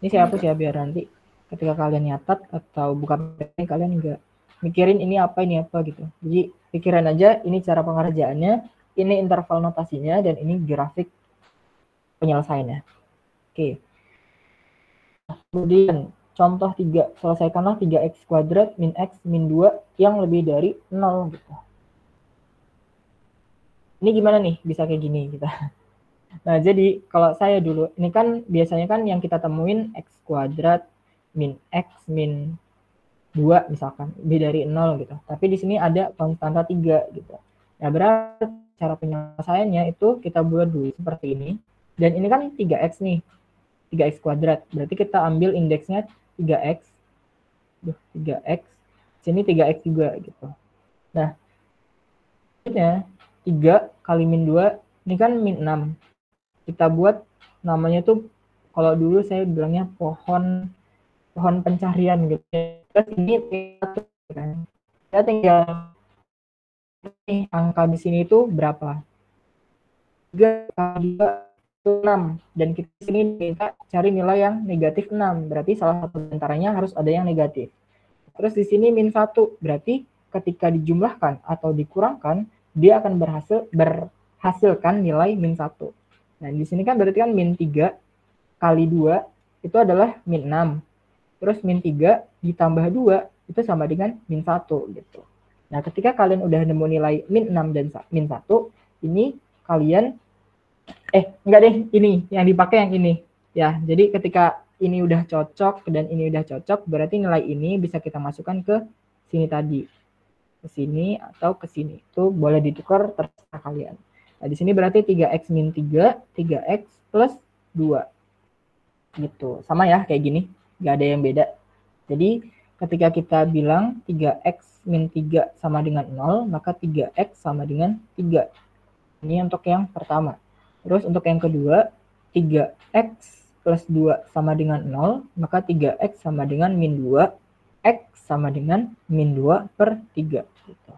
S1: Ini saya hapus ya biar nanti ketika kalian nyatat atau buka PPT kalian nggak mikirin ini apa gitu. Jadi pikiran aja ini cara pengerjaannya, ini interval notasinya, dan ini grafik penyelesaiannya. Oke. Kemudian contoh 3, selesaikanlah 3x kuadrat min x min 2 yang lebih dari 0 gitu. Ini gimana nih bisa kayak gini kita? Nah, jadi kalau saya dulu, ini kan biasanya kan yang kita temuin x kuadrat min x min 2 misalkan, lebih dari 0 gitu. Tapi di sini ada konstanta 3 gitu. Nah, berarti cara penyelesaiannya itu kita buat dulu seperti ini. Dan ini kan 3x nih, 3x kuadrat. Berarti kita ambil indeksnya 3x. 3x. Sini 3x juga gitu. Nah, 3 kali min 2, ini kan min 6. Kita buat namanya tuh, kalau dulu saya bilangnya pohon pencarian gitu. Terus ini kan. Kita tinggal angka di sini itu berapa? 3 kali 2 itu 6, dan kita di sini minta cari nilai yang negatif 6. Berarti salah satu antaranya harus ada yang negatif. Terus di sini min 1, berarti ketika dijumlahkan atau dikurangkan, dia akan berhasilkan nilai min 1. Nah, di sini kan berarti kan min 3 kali 2 itu adalah min 6. Terus min 3 ditambah 2 itu sama dengan min 1 gitu. Nah, ketika kalian udah nemu nilai min 6 dan min 1, ini kalian enggak deh, ini yang dipakai yang ini. Ya, jadi ketika ini udah cocok dan ini udah cocok, berarti nilai ini bisa kita masukkan ke sini tadi. Ke sini atau ke sini. Itu boleh ditukar terserah kalian. Nah, di sini berarti 3x min 3, 3x plus 2. Gitu. Sama ya, kayak gini. Nggak ada yang beda. Jadi, ketika kita bilang 3x min 3 sama dengan 0, maka 3x sama dengan 3. Ini untuk yang pertama. Terus untuk yang kedua, 3x plus 2 sama dengan 0, maka 3x sama dengan min 2, x sama dengan min 2 per 3. Gitu.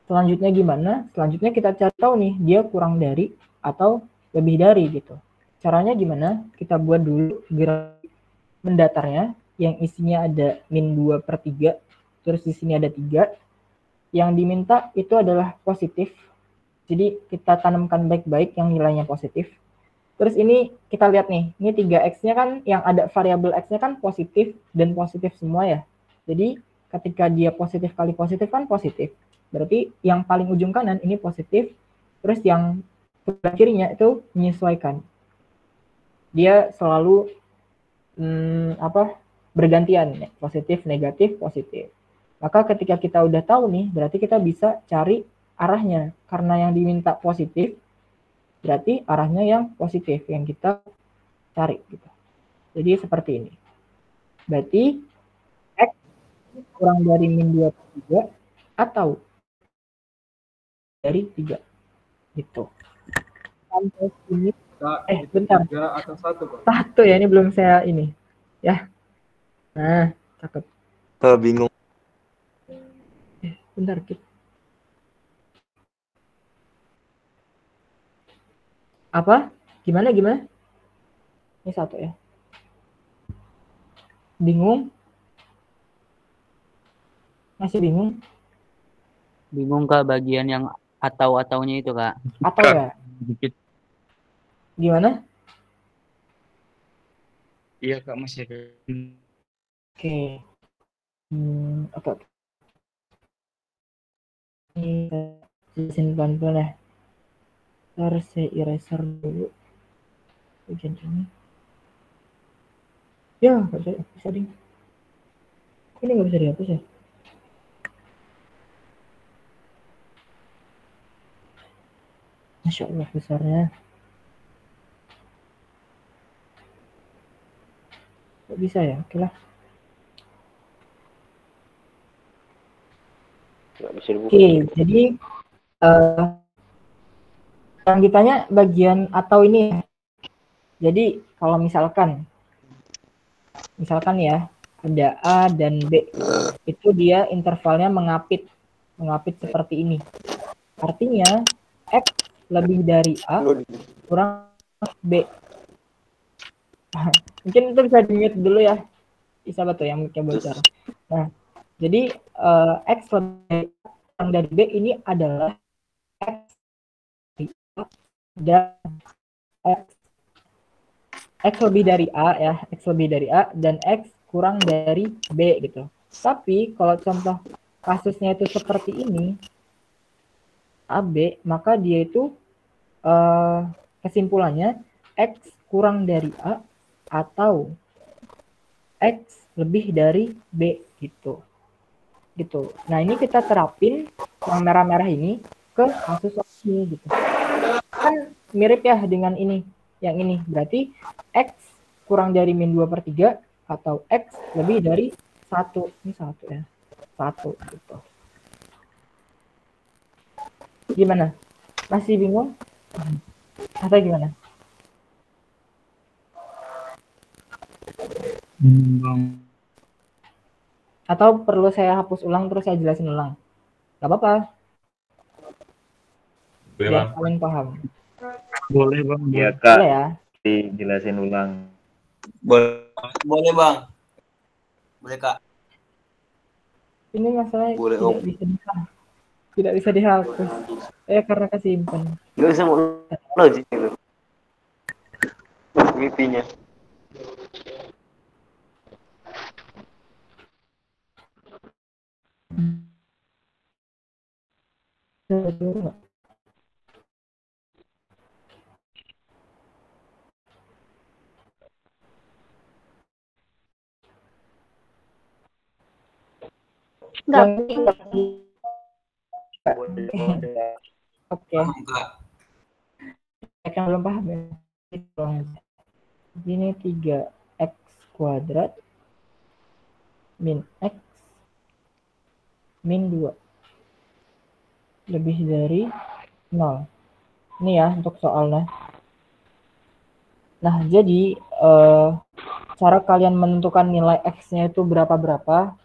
S1: Selanjutnya gimana? Selanjutnya kita cari tahu nih, dia kurang dari atau lebih dari gitu. Caranya gimana? Kita buat dulu grafik mendatarnya, yang isinya ada min 2 per 3, terus di sini ada 3. Yang diminta itu adalah positif. Jadi kita tanamkan baik-baik yang nilainya positif. Terus ini kita lihat nih, ini 3x-nya kan yang ada variabel x-nya kan positif dan positif semua ya. Jadi ketika dia positif kali positif kan positif. Berarti yang paling ujung kanan ini positif, terus yang sebelah kirinya itu menyesuaikan. Dia selalu bergantian, positif, negatif, positif. Maka ketika kita udah tahu nih, berarti kita bisa cari arahnya. Karena yang diminta positif, berarti arahnya yang positif yang kita cari gitu. Jadi seperti ini. Berarti x kurang dari min 2 per 3 atau dari 3 gitu. Sampai sini bentar.
S8: 3 atau 1, Pak?
S1: 1 ya, ini belum saya ini. Ya. Nah, cakep.
S6: Bingung.
S1: Bentar, Kit. Apa? Gimana? Ini 1 ya. Bingung? Masih bingung?
S6: Bingung Kak bagian yang atau-ataunya itu Kak.
S1: Atau ya?
S6: Dikit.
S1: Gimana?
S6: Iya Kak masih.
S1: Oke. Oke. Ini jelasin pelan-pelan ya. Harus saya eraser dulu bagian ini. Ya, nggak bisa ding. Ini nggak bisa dihapus ya? Masya Allah besarnya. Kok bisa ya? Oke lah. Oke, jadi yang ditanya bagian atau ini. Jadi kalau misalkan ya ada A dan B, itu dia intervalnya mengapit seperti ini. Artinya X lebih dari A kurang B. Mungkin itu bisa di-mute dulu ya, bisa betul yang mic-nya bocor. Nah, jadi X lebih dari B ini adalah X dan X lebih dari A ya, X lebih dari A dan X kurang dari B gitu. Tapi kalau contoh kasusnya itu seperti ini, AB, maka dia itu kesimpulannya X kurang dari A atau X lebih dari B gitu. Nah, ini kita terapin yang merah-merah ini ke kasus ini gitu. Kan mirip ya dengan ini. Yang ini berarti X kurang dari min 2/3 atau X lebih dari 1. Ini 1 ya. 1 gitu. Gimana? Masih bingung? Atau gimana? Atau perlu saya hapus ulang terus saya jelasin ulang? Gak apa-apa. Biar kalian paham.
S6: Boleh Bang.
S8: Iya Kak,
S1: Boleh ya?
S8: dijelasin ulang.
S7: Boleh Bang. Boleh Kak.
S1: Ini masalahnya
S7: Boleh,
S1: tidak bisa dihapus. Karena kesimpan.
S8: Nggak bisa mau logik itu. Wifi-nya. Oke. Yang belum paham ya. Ini 3x kuadrat min x min 2 lebih dari 0. Ini ya untuk soalnya. Nah, jadi cara kalian menentukan nilai x-nya itu berapa-berapa.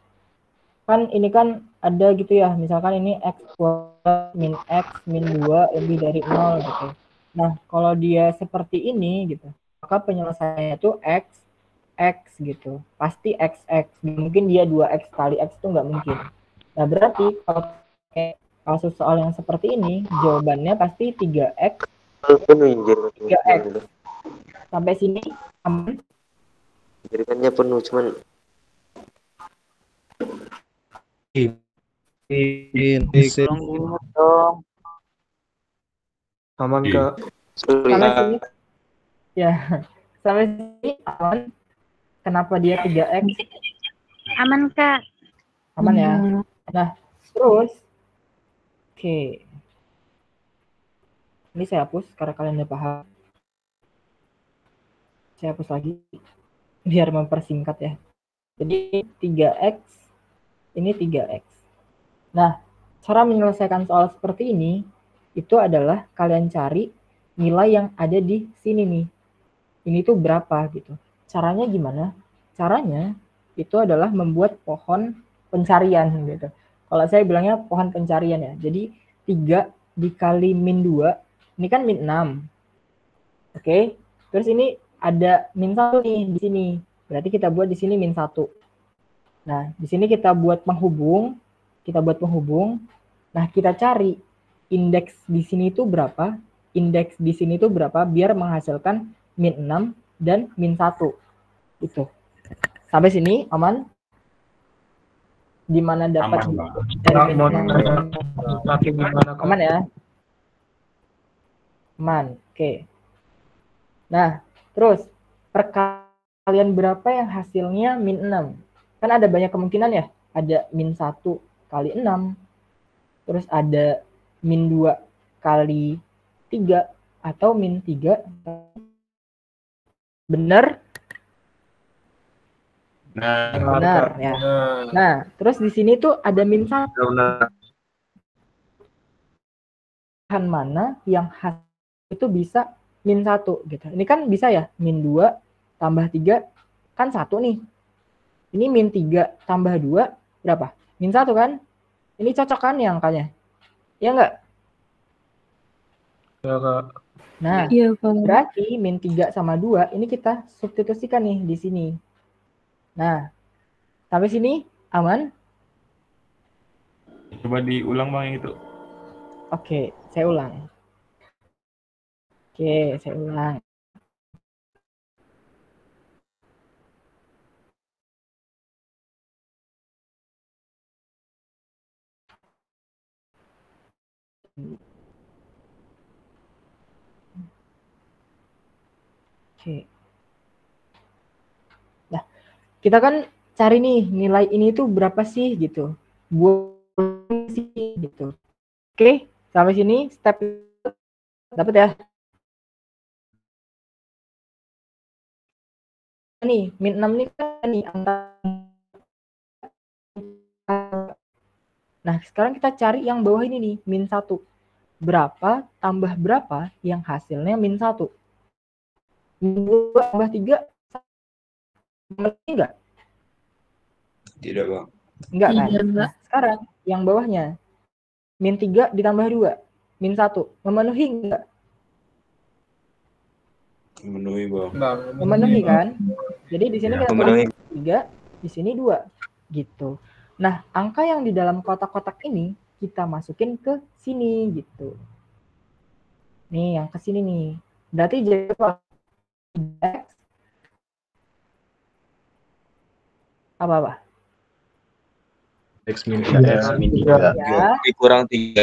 S8: Kan ini kan ada gitu ya, misalkan ini x kuadrat min x min 2 lebih dari 0 gitu. Nah, kalau dia seperti ini gitu, maka penyelesaiannya itu x gitu. Pasti x. Mungkin dia 2x kali x itu nggak mungkin. Nah, berarti kalau kayak kasus soal yang seperti ini, jawabannya pasti 3x. 3x. Sampai sini aman? Jaringannya penuh, cuman
S9: Aman Kak.
S1: Sampai sini ya, sampai sini aman. Kenapa dia 3x?
S5: Aman Kak.
S1: Aman ya. Nah, terus oke. Ini saya hapus karena kalian udah paham. Saya hapus lagi biar mempersingkat ya. Jadi 3x ini 3x. Nah, cara menyelesaikan soal seperti ini itu adalah kalian cari nilai yang ada di sini nih. Ini tuh berapa gitu. Caranya gimana? Caranya itu adalah membuat pohon pencarian gitu. Kalau saya bilangnya pohon pencarian ya. Jadi 3 dikali min 2, ini kan min 6. Oke. Terus ini
S8: ada min 1 nih di sini. Berarti kita buat di sini min 1. Nah, di sini kita buat penghubung. Nah, kita cari indeks di sini itu berapa? Indeks di sini itu berapa biar menghasilkan min 6 dan min 1. Itu. Sampai sini aman? Di mana dapat aman ya? Aman. Oke. Nah, terus perkalian berapa yang hasilnya min 6? Kan ada banyak kemungkinan ya. Ada min 1 kali 6. Terus ada min 2 kali 3 atau min 3. Benar? Benar ya. Nah, terus di sini tuh ada min 1. Mana yang hasil itu bisa min 1 gitu. Ini kan bisa ya, min 2 tambah 3 kan 1 nih. Ini min 3 tambah 2 berapa? Min 1 kan? Ini cocok kan ya angkanya? Ya enggak?
S9: Ya, Kak.
S8: Nah,
S5: Iya, Kak.
S8: berarti min 3 sama 2 ini kita substitusikan nih di sini. Nah, sampai sini aman?
S3: Coba diulang Bang yang itu.
S8: Oke, saya ulang. Oke, saya ulang. Oke. Nah, kita kan cari nih nilai ini tuh berapa sih gitu. Buat sih gitu. Oke, sampai sini step dapat ya. Nih, min 6 nih kan nih angka. Nah, sekarang kita cari yang bawah ini nih, min 1. Berapa tambah berapa yang hasilnya min 1? Min 2 tambah 3 enggak?
S7: Tidak, Bang.
S8: Enggak kan?
S5: Iya, Mbak.
S8: Nah, sekarang yang bawahnya min 3 ditambah 2, min 1. Memenuhi enggak?
S7: Memenuhi, Bang.
S8: Memenuhi kan? Jadi di sini
S3: Ya,
S8: kita
S7: memenuhi.
S8: tulis 3, di sini 2 gitu. Nah, angka yang di dalam kotak-kotak ini kita masukin ke sini gitu. Nih, yang ke sini nih. Berarti jadi apa? X apa?
S9: X min 3.
S8: Ya,
S7: Dikurang 3.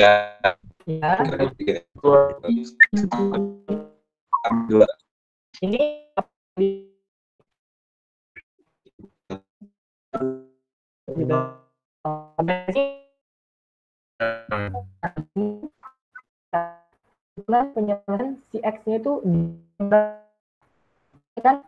S8: ya.
S7: 2.
S8: Ini gitu. Nah, penyelesaian si X-nya itu kan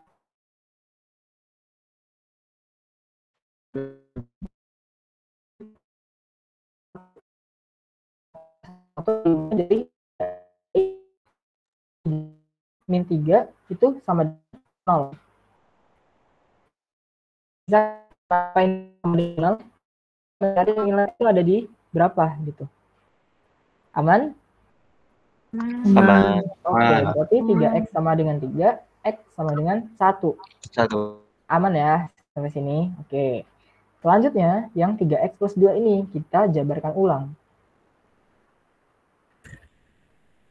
S8: jadi min 3 itu sama 0. Bisa ngapain sama dengan 0? Mencari nilai itu ada di berapa gitu. Aman?
S7: Aman.
S8: Oke, berarti 3X sama dengan 3, X sama dengan 1.
S7: 1.
S8: Aman ya sampai sini. Oke. Selanjutnya yang 3X plus 2 ini kita jabarkan ulang.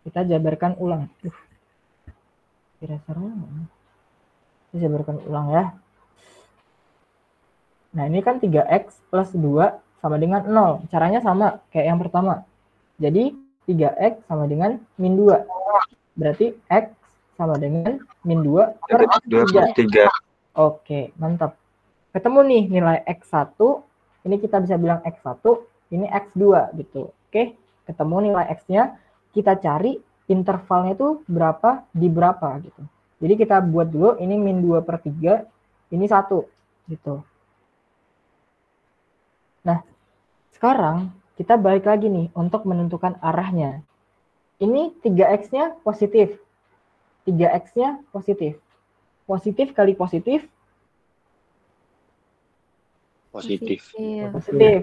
S8: Kita jabarkan ulang. Kira-kira kita jabarkan ulang ya. Nah, ini kan 3X plus 2 sama dengan 0. Caranya sama kayak yang pertama. Jadi 3X sama dengan min 2. Berarti X sama dengan min 2 per 3. Oke, mantap. Ketemu nih nilai X1. Ini kita bisa bilang X1. Ini X2 gitu. Oke, ketemu nilai X-nya. Kita cari intervalnya itu berapa di berapa gitu. Jadi kita buat dulu ini min 2 per 3. Ini 1 gitu. Nah, sekarang kita balik lagi nih untuk menentukan arahnya. Ini 3X-nya positif. 3X-nya positif. Positif kali positif.
S7: Positif.
S8: Positif.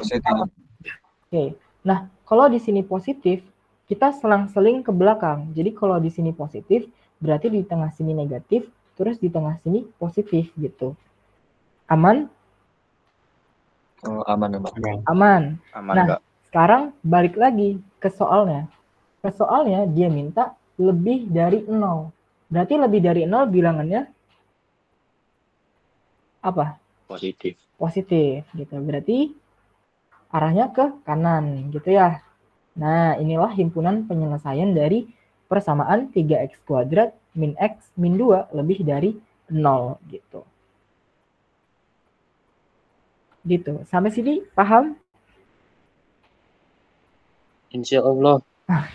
S8: Oke. Nah, kalau di sini positif, kita selang-seling ke belakang. Jadi kalau di sini positif, berarti di tengah sini negatif, terus di tengah sini positif gitu. Aman?
S7: Oh, aman.
S8: Aman.
S7: Aman
S8: Nah,
S7: Kak.
S8: sekarang balik lagi ke soalnya. Ke soalnya dia minta lebih dari 0. Berarti lebih dari 0 bilangannya apa?
S7: Positif.
S8: Positif gitu. Berarti arahnya ke kanan gitu ya. Nah, inilah himpunan penyelesaian dari persamaan 3x kuadrat min x min 2 lebih dari 0 gitu. Gitu. Sampai sini paham?
S6: Insya Allah.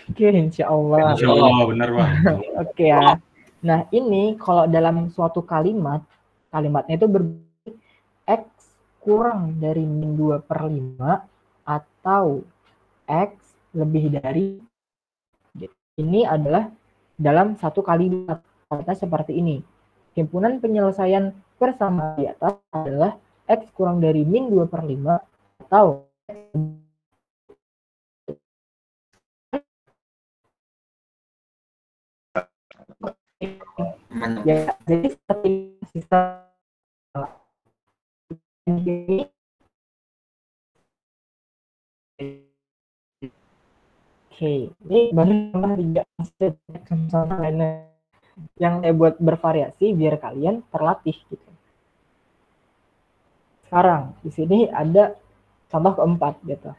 S8: Oke, insya Allah.
S3: Insya Allah, benar Bang.
S8: Oke ya. Nah, ini kalau dalam suatu kalimat, kalimatnya itu berbeda x kurang dari min 2/5 atau x lebih dari. Ini adalah dalam satu kalimat. Kata seperti ini. Himpunan penyelesaian persamaan di atas adalah x kurang dari min 2/5 atau ya, jadi seperti sistem ini. Oke, ini baru juga sama lainnya yang saya buat bervariasi biar kalian terlatih gitu. Sekarang di sini ada contoh keempat gitu.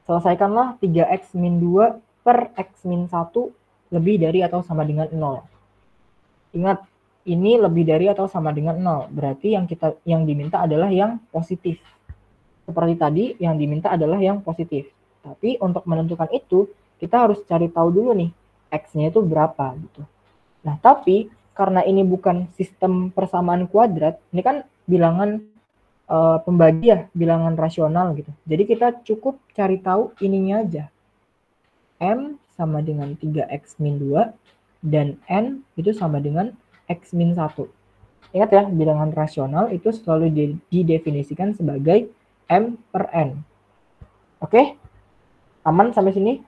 S8: Selesaikanlah 3x min 2 per x min 1 lebih dari atau sama dengan 0. Ingat, ini lebih dari atau sama dengan 0. Berarti yang diminta adalah yang positif. Seperti tadi, yang diminta adalah yang positif. Tapi untuk menentukan itu, kita harus cari tahu dulu nih, x-nya itu berapa gitu. Nah, tapi karena ini bukan sistem persamaan kuadrat, ini kan bilangan pembagi ya, bilangan rasional gitu. Jadi kita cukup cari tahu ininya aja. M sama dengan 3x min 2 dan N itu sama dengan x min 1. Ingat ya, bilangan rasional itu selalu didefinisikan sebagai M per N. Oke? Aman sampai sini?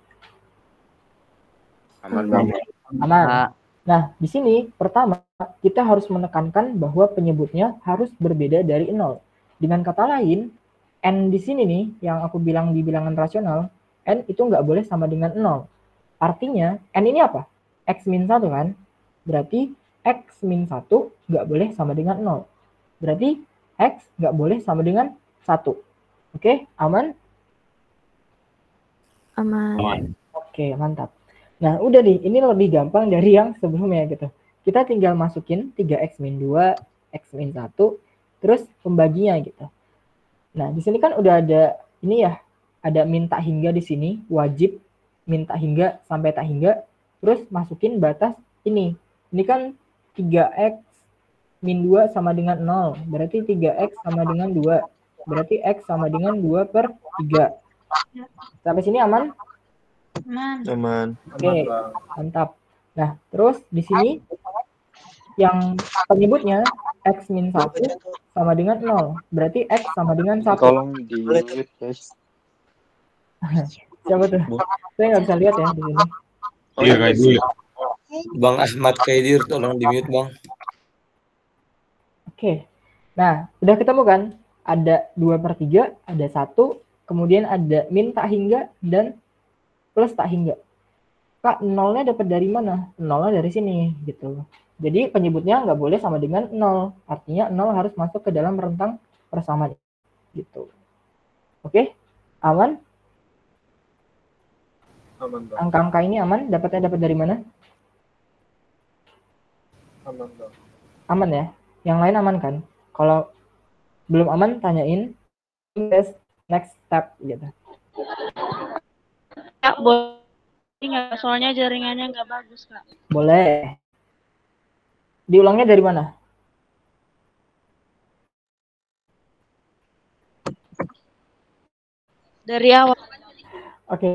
S7: Aman.
S8: Aman. Nah, di sini pertama kita harus menekankan bahwa penyebutnya harus berbeda dari 0. Dengan kata lain, N di sini nih, yang aku bilang di bilangan rasional, N itu nggak boleh sama dengan 0. Artinya, N ini apa? X min 1 kan? Berarti X min 1 nggak boleh sama dengan 0. Berarti X nggak boleh sama dengan 1. Oke, aman?
S5: Aman.
S8: Oke, mantap. Nah, udah nih, ini lebih gampang dari yang sebelumnya gitu. Kita tinggal masukin 3x min 2, x min 1, terus pembaginya gitu. Nah, di sini kan udah ada ini ya, ada min tak hingga di sini, wajib min tak hingga sampai tak hingga, terus masukin batas ini. Ini kan 3x min 2 sama dengan 0, berarti 3x sama dengan 2, berarti x sama dengan 2/3. Sampai sini aman?
S7: Aman.
S8: Oke, mantap. Nah, terus di sini yang penyebutnya x min 1 sama dengan 0. Berarti x sama dengan 1.
S7: Tolong di-mute, guys.
S8: Siapa tuh? Saya nggak bisa lihat ya di sini.
S3: Iya guys.
S10: Bang Ahmad Kaidir, tolong di-mute Bang.
S8: Oke. Nah, udah ketemu kan? Ada 2/3, ada 1, kemudian ada min tak hingga dan plus tak hingga. Kak, nolnya dapat dari mana? Nolnya dari sini gitu. Jadi penyebutnya nggak boleh sama dengan 0. Artinya 0 harus masuk ke dalam rentang persamaan gitu. Oke? Aman?
S9: Aman, Bang.
S8: Angka-angka ini aman? Dapat dari mana?
S9: Aman, Bang.
S8: Aman ya? Yang lain aman kan? Kalau belum aman, tanyain. Next step gitu.
S5: Kak, boleh nggak? Soalnya jaringannya nggak bagus, Kak.
S8: Boleh. Diulangnya dari mana?
S5: Dari awal.
S8: Oke,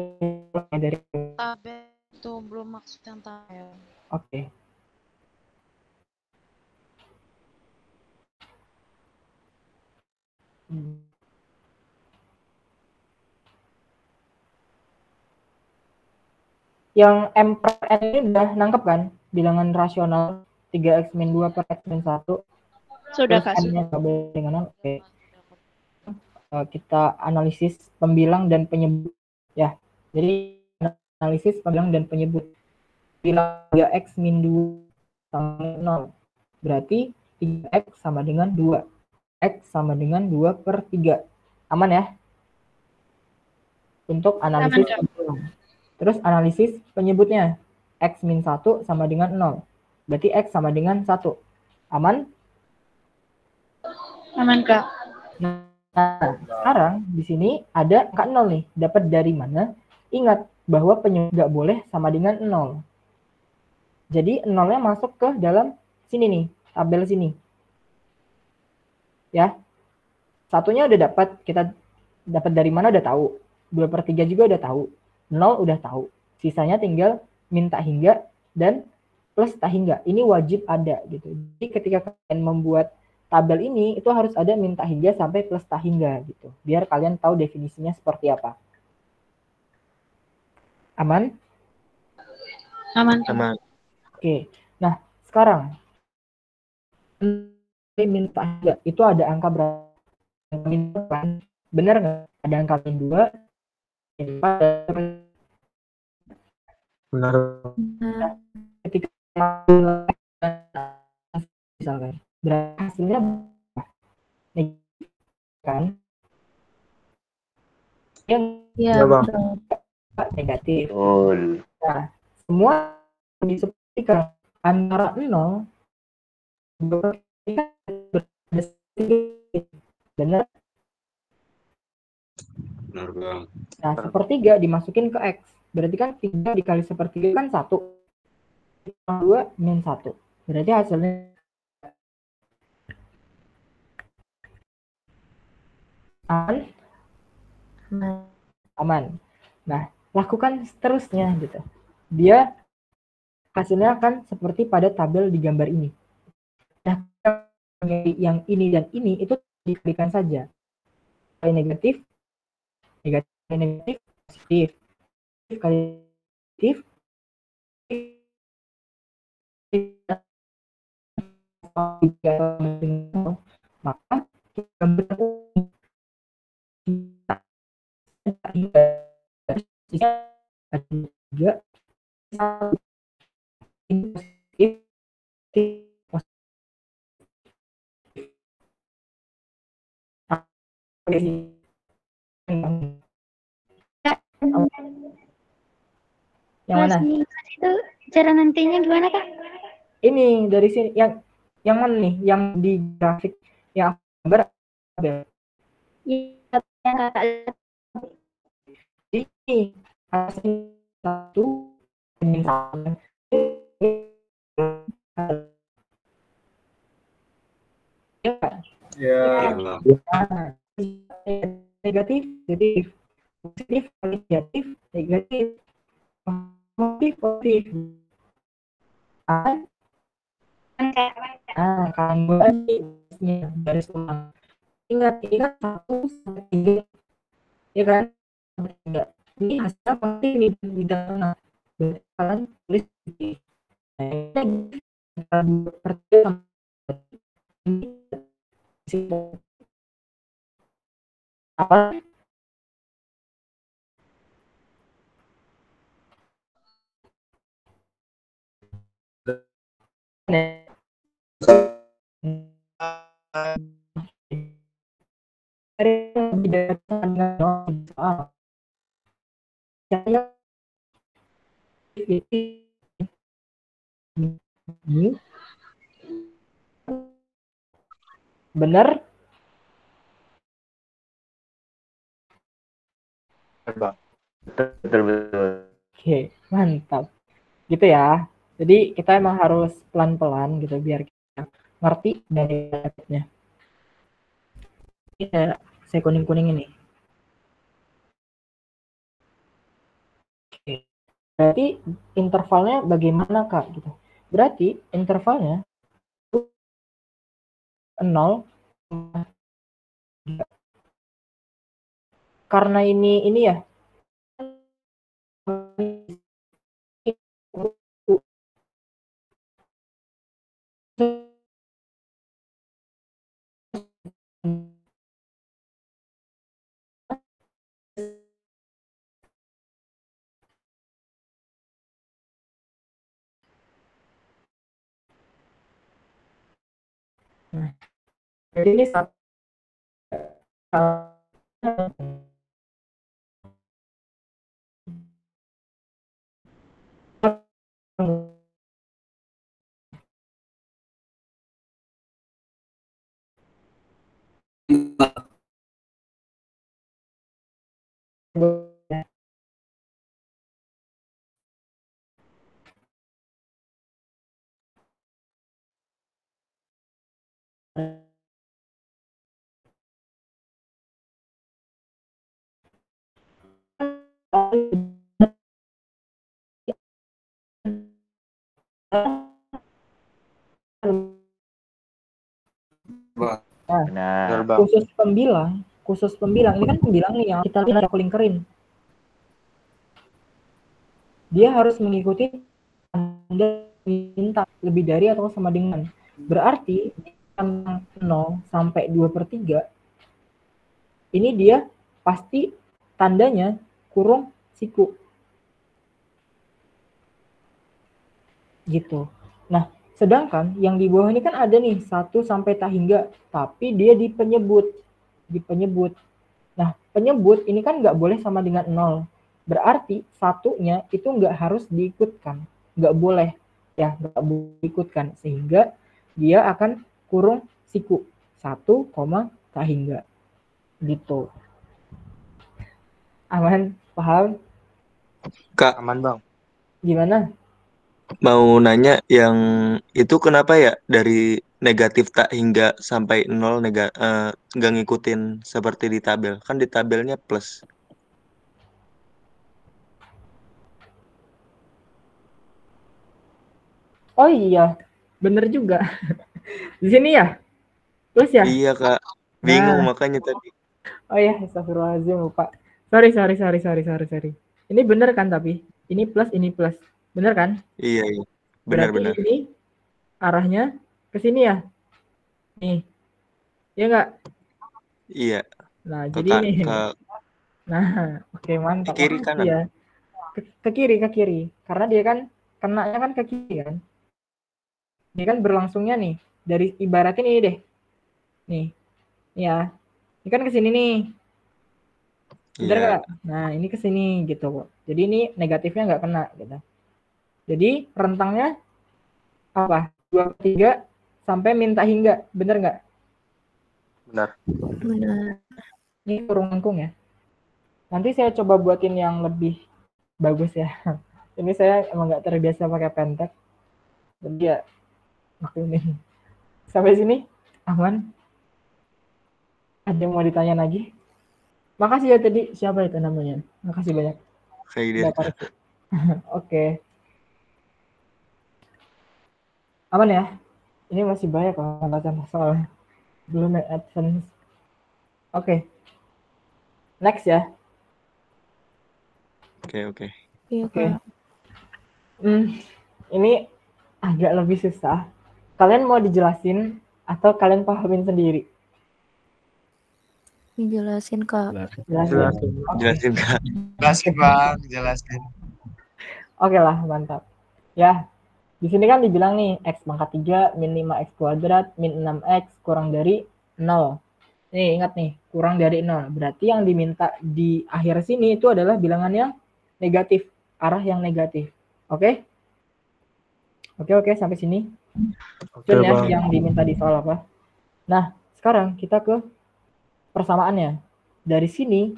S8: dari
S5: Tabel itu belum maksud yang tabel.
S8: Oke. Yang M per N ini udah nangkep kan? Bilangan rasional 3x min 2 per x min 1.
S5: Sudah,
S8: Terus
S5: Kak.
S8: n-nya sama dengan 0. Oke. Kita analisis pembilang dan penyebut ya. Jadi analisis pembilang dan penyebut. Bilang 3x min 2 sama 0. Berarti 3x sama dengan 2. X sama dengan 2 per 3. Aman ya? Untuk analisis pembilang. Terus analisis penyebutnya. X min 1 sama dengan 0. Berarti X sama dengan 1. Aman?
S5: Aman, Kak.
S8: Nah, sekarang di sini ada angka 0 nih. Dapat dari mana? Ingat bahwa penyebut nggak boleh sama dengan 0. Jadi 0-nya masuk ke dalam sini nih, tabel sini. Ya. Satunya udah dapat, kita dapat dari mana udah tahu. 2 per 3 juga udah tahu. 0 udah tahu. Sisanya tinggal min tak hingga dan plus tak hingga. Ini wajib ada gitu. Jadi ketika kalian membuat tabel ini itu harus ada min tak hingga sampai plus tak hingga gitu. Biar kalian tahu definisinya seperti apa. Aman?
S5: Aman.
S7: Aman.
S8: Oke. Nah, sekarang min tak hingga itu ada angka berapa? Min kan? Benar nggak? Ada angka min 2, min 4,
S7: Benar.
S8: ketika misalkan berapa hasilnya negatif kan? Yang
S7: Ya, Bang.
S8: negatif.
S10: Betul.
S8: Nah, semua disebutkan antara 0 benar.
S3: Benar, Bang.
S8: Nah, sepertiga dimasukin ke X. Berarti kan 3 dikali sepertiga kan 1. 2 min 1. Berarti hasilnya aman. Aman. Nah, lakukan seterusnya gitu. Dia hasilnya akan seperti pada tabel di gambar ini. Nah, yang ini dan ini itu dikalikan saja. Kali negatif, negatif, positif. Kali negatif, maka gambar juga yang mana?
S11: Itu cara nantinya gimana, Kak?
S8: Ini dari sini yang mana nih? Yang di grafik yang gambar ini hasil 1 min 1
S9: Ya.
S8: negatif, positif, negatif, positif. Kalian buat garis ulang. Ingat 1 sampai 3, ya kan? Ini hasilnya pasti di tengah. Berarti kalian tulis di apa? Benar?
S10: Betul.
S8: Oke, mantap. Gitu ya. Jadi kita emang harus pelan-pelan gitu biar kita ngerti dari dapetnya. Ini saya kuning-kuning ini. Oke. Berarti intervalnya bagaimana, Kak? Gitu. Berarti intervalnya 0 karena ini ya. Nah, jadi ini satu
S7: Benar, Bang.
S8: khusus pembilang ini kan pembilang nih yang kita lihat aku lingkerin. Dia harus mengikuti Anda minta lebih dari atau sama dengan. Berarti 0 sampai 2/3 ini dia pasti tandanya kurung siku. Gitu. Nah, sedangkan yang di bawah ini kan ada nih 1 sampai tak hingga, tapi dia di penyebut. Nah, penyebut ini kan nggak boleh sama dengan 0. Berarti satunya itu nggak harus diikutkan. Nggak boleh. Ya, nggak boleh diikutkan. Sehingga dia akan kurung siku. 1, tak hingga. Gitu. Aman? Paham?
S7: Kak, aman, Bang.
S8: Gimana?
S7: Mau nanya yang itu kenapa ya dari negatif tak hingga sampai 0 nggak ngikutin seperti di tabel. Kan di tabelnya plus.
S8: Oh iya, bener juga. Di sini ya? Plus ya?
S7: Iya, Kak. Bingung
S8: Nah.
S7: makanya tadi.
S8: Oh ya, astagfirullahaladzim lupa. Sorry. Ini bener kan tapi? Ini plus. Bener kan?
S7: Iya.
S8: Berarti
S7: Benar.
S8: ini arahnya ke sini ya? Nih. Iya nggak?
S7: Iya.
S8: Nah, jadi ini. Nah, oke, mantap.
S7: Ke kiri kanan.
S8: Ya. Ke kiri. Karena dia kan kenanya kan ke kiri kan? Dia kan berlangsungnya nih. Dari ibaratnya ini deh. Nih. Ya. Ini kan ke sini nih. Bener nggak? Nah, ini ke sini gitu kok. Jadi ini negatifnya nggak kena gitu. Jadi rentangnya apa? 2/3 sampai minta hingga. Bener nggak?
S7: Benar.
S8: Ini kurung lengkung ya. Nanti saya coba buatin yang lebih bagus ya. Ini saya emang nggak terbiasa pakai pentek. Jadi ya ini. Sampai sini aman? Ada yang mau ditanya lagi? Makasih ya tadi. Siapa itu namanya? Makasih banyak. Oke. Aman ya? Ini masih banyak loh soal belum AdSense. Oke. Next ya.
S7: Oke.
S8: Ini agak lebih susah. Kalian mau dijelasin atau kalian pahamin sendiri?
S11: Dijelasin, Kak.
S7: Jelasin, Kak.
S9: Jelasin, Bang. Jelasin.
S8: Oke lah, mantap. Ya, di sini kan dibilang nih, X pangkat 3 min 5X kuadrat min 6X kurang dari 0. Nih, ingat nih, kurang dari 0. Berarti yang diminta di akhir sini itu adalah bilangan yang negatif, arah yang negatif. Oke? Oke, sampai sini.
S9: Oke,
S8: ya,
S9: Bang.
S8: yang diminta di soal apa? Nah, sekarang kita ke persamaannya. Dari sini,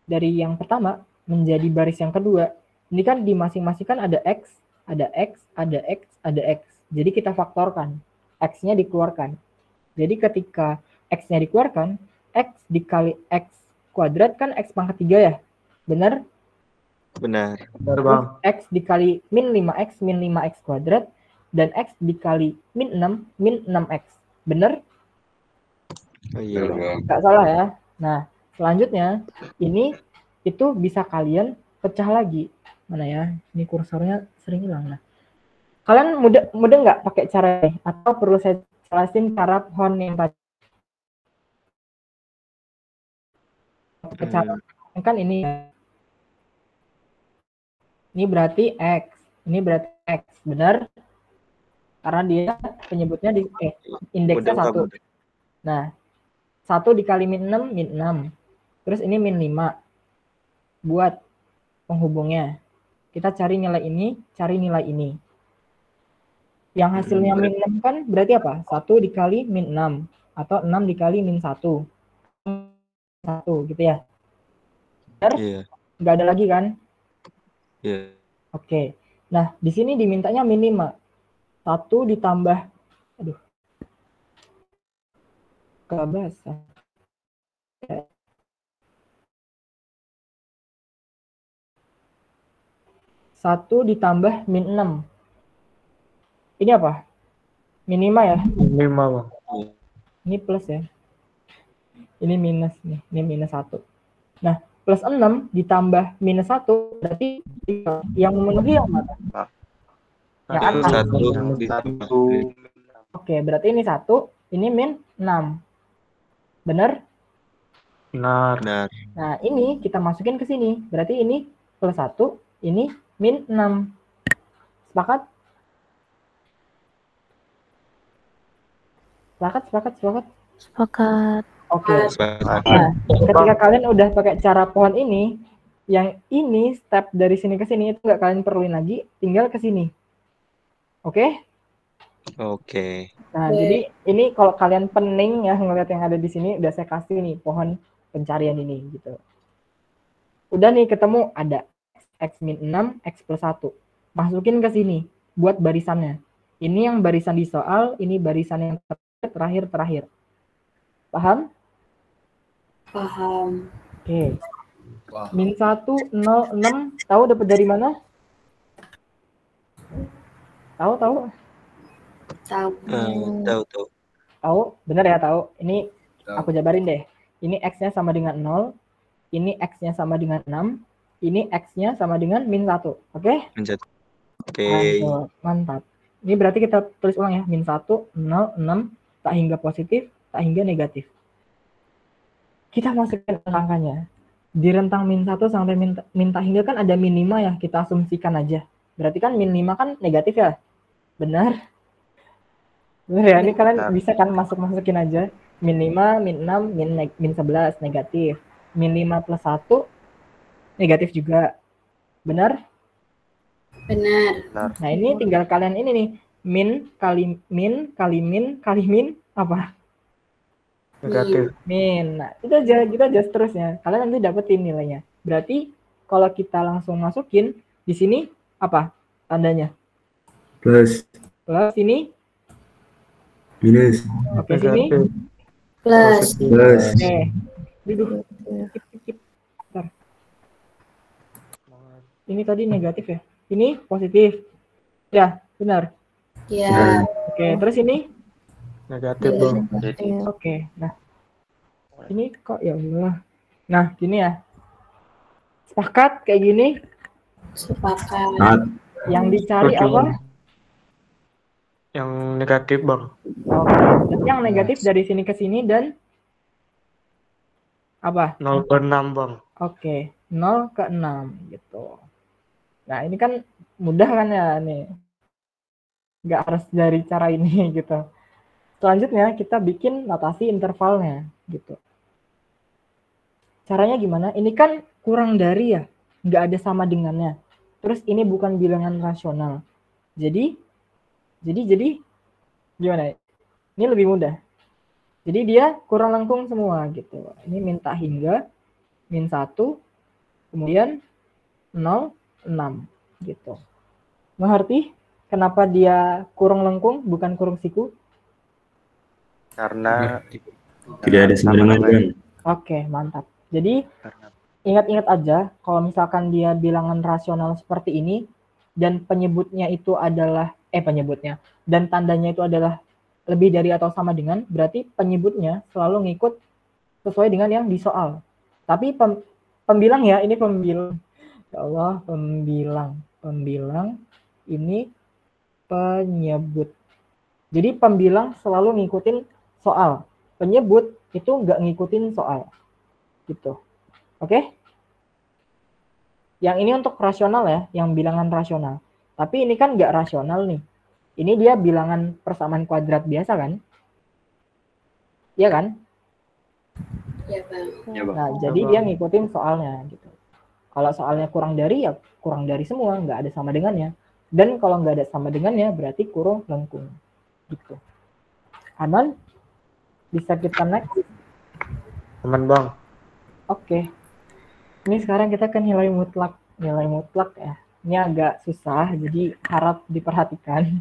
S8: dari yang pertama menjadi baris yang kedua, ini kan di masing-masing kan ada X, ada X, ada X, ada X. Jadi kita faktorkan, X-nya dikeluarkan. Jadi ketika X-nya dikeluarkan, X dikali X kuadrat kan X pangkat 3 ya? Benar?
S7: Benar,
S9: Bang.
S8: X dikali min 5X min 5X kuadrat, dan X dikali min 6 min 6X. Benar?
S7: Oh iya.
S8: Nggak salah ya. Nah, selanjutnya ini itu bisa kalian pecah lagi. Mana ya? Ini kursornya sering hilang. Nah, kalian mudah nggak pakai cara ini? Atau perlu saya jelasin cara pohon yang tadi? Cara kan ini. Ini berarti X. Ini berarti X. Benar? Karena dia penyebutnya di indeksnya
S7: Udah
S8: 1. Nah, 1 dikali min 6, min 6. Terus ini min 5. Buat penghubungnya. Kita cari nilai ini, cari nilai ini. Yang hasilnya min 6 kan berarti apa? 1 dikali min 6. Atau 6 dikali min 1. 1 gitu ya. Benar?
S7: Iya.
S8: Nggak ada lagi kan?
S7: Iya.
S8: Oke. Nah, di sini dimintanya min 5. 1 ditambah, aduh, kebasa. 1 ditambah min 6. Ini apa? Min 5 ya?
S9: Min 5, Bang.
S8: Ini plus ya. Ini minus nih. Ini minus 1. Nah, plus 6 ditambah minus 1 berarti yang memenuhi yang mana? Yang atas.
S7: 1
S8: Oke, berarti ini 1, ini min 6. Benar?
S9: Benar.
S8: Nah, ini kita masukin ke sini. Berarti ini plus 1, ini min 6. Sepakat?
S11: Sepakat.
S8: Oke. Nah, ketika kalian udah pakai cara pohon ini, yang ini step dari sini ke sini itu nggak kalian perluin lagi, tinggal ke sini. Oke?
S7: Oke.
S8: Nah, jadi ini kalau kalian pening ya ngeliat yang ada di sini, udah saya kasih nih pohon pencarian ini gitu. Udah nih ketemu ada X min 6, X plus 1. Masukin ke sini buat barisannya. Ini yang barisan di soal, ini barisan yang terakhir. Paham?
S4: Paham.
S8: Oke. Min 1, 0, 6. Tahu dapat dari mana? Tahu?
S4: Tahu.
S7: Tahu.
S8: Tahu? Bener ya tahu. Ini aku jabarin deh. Ini X-nya sama dengan 0. Ini X-nya sama dengan 6. Ini X-nya sama dengan min 1. Oke?
S7: Oke.
S8: Mantap. Ini berarti kita tulis ulang ya. Min 1, 0, 6. Tak hingga positif, tak hingga negatif. Kita masukin angkanya. Di rentang min 1 sampai min tak hingga kan ada min 5 ya. Kita asumsikan aja. Berarti kan min 5 kan negatif ya? Benar? Benar ya? Ini kalian bisa kan masukin aja. Min 5, min 6, min 11 negatif. Min 5 plus 1 negatif juga. Benar?
S4: Benar.
S8: Nah, ini tinggal kalian ini nih. Min kali min apa?
S9: Negatif.
S8: Min. Nah, itu aja seterusnya. Kalian nanti dapetin nilainya. Berarti kalau kita langsung masukin di sini apa tandanya?
S12: Plus.
S8: Plus ini
S12: Minus.
S8: oke sini
S4: Plus.
S8: oke. Duduk. Bentar. Ini tadi negatif ya. Ini positif. Ya, benar.
S4: Ya.
S8: Oke, terus ini
S9: Negatif, Bang.
S8: oke. Nah, ini kok ya Allah. Nah, gini ya. Sepakat kayak gini.
S4: Sepakat.
S8: Yang dicari
S9: Oke.
S8: apa?
S9: Yang negatif, Bang.
S8: Oke. Jadi yang negatif dari sini ke sini dan apa?
S9: 0 ke 6, Bang.
S8: Oke, 0 ke 6 gitu. Nah, ini kan mudah kan ya nih. Nggak harus dari cara ini gitu. Selanjutnya kita bikin notasi intervalnya gitu. Caranya gimana? Ini kan kurang dari ya, nggak ada sama dengannya. Terus ini bukan bilangan rasional. Jadi gimana? Ini lebih mudah. Jadi dia kurang lengkung semua gitu. Ini minta hingga min 1, kemudian 0, 6 gitu. Mengerti kenapa dia kurang lengkung bukan kurang siku?
S10: Karena
S12: Tidak ada sama dengan.
S8: Oke, mantap. Jadi ingat-ingat aja kalau misalkan dia bilangan rasional seperti ini dan penyebutnya itu adalah penyebutnya dan tandanya itu adalah lebih dari atau sama dengan, berarti penyebutnya selalu ngikut sesuai dengan yang di soal. Tapi pembilang ya, ini pembilang. Ya Allah, pembilang ini penyebut. Jadi pembilang selalu ngikutin soal. Penyebut itu nggak ngikutin soal. Gitu. Oke? Yang ini untuk rasional ya, yang bilangan rasional. Tapi ini kan nggak rasional nih. Ini dia bilangan persamaan kuadrat biasa kan? Iya kan?
S4: Iya, Bang.
S3: Ya, Bang.
S8: Nah, jadi dia ngikutin soalnya gitu. Kalau soalnya kurang dari, ya kurang dari semua, nggak ada sama dengannya. Dan kalau nggak ada sama dengannya, berarti kurung lengkung. Gitu. Aman? Bisa kita next?
S9: Aman, Bang.
S8: Oke. Ini sekarang kita ke nilai mutlak. Nilai mutlak ya. Ini agak susah, jadi harap diperhatikan.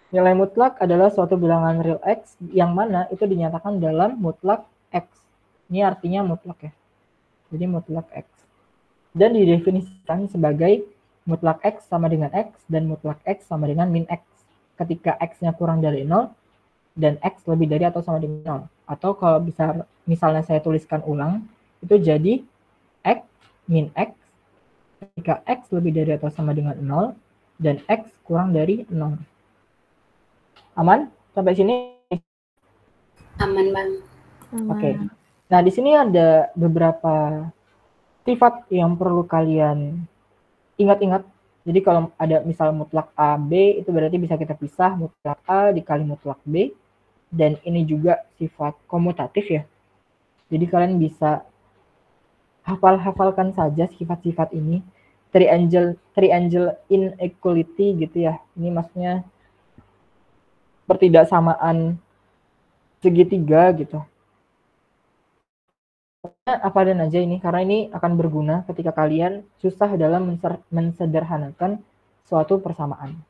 S8: Nilai mutlak adalah suatu bilangan real X yang mana itu dinyatakan dalam mutlak X. Ini artinya mutlak ya. Jadi mutlak X. Dan didefinisikan sebagai mutlak X sama dengan X dan mutlak X sama dengan min X. Ketika X-nya kurang dari 0 dan X lebih dari atau sama dengan 0. Atau kalau bisa misalnya saya tuliskan ulang, itu jadi X min X ketika X lebih dari atau sama dengan 0 dan X kurang dari 0. Aman? Sampai sini?
S4: Aman, Bang.
S8: Oke. Nah, di sini ada beberapa sifat yang perlu kalian ingat-ingat. Jadi kalau ada misal mutlak A, B, itu berarti bisa kita pisah mutlak A dikali mutlak B. Dan ini juga sifat komutatif ya. Jadi kalian bisa hafalkan saja sifat-sifat ini. Triangle inequality gitu ya. Ini maksudnya pertidaksamaan segitiga gitu. Apa dan aja ini, karena ini akan berguna ketika kalian susah dalam mensederhanakan suatu persamaan.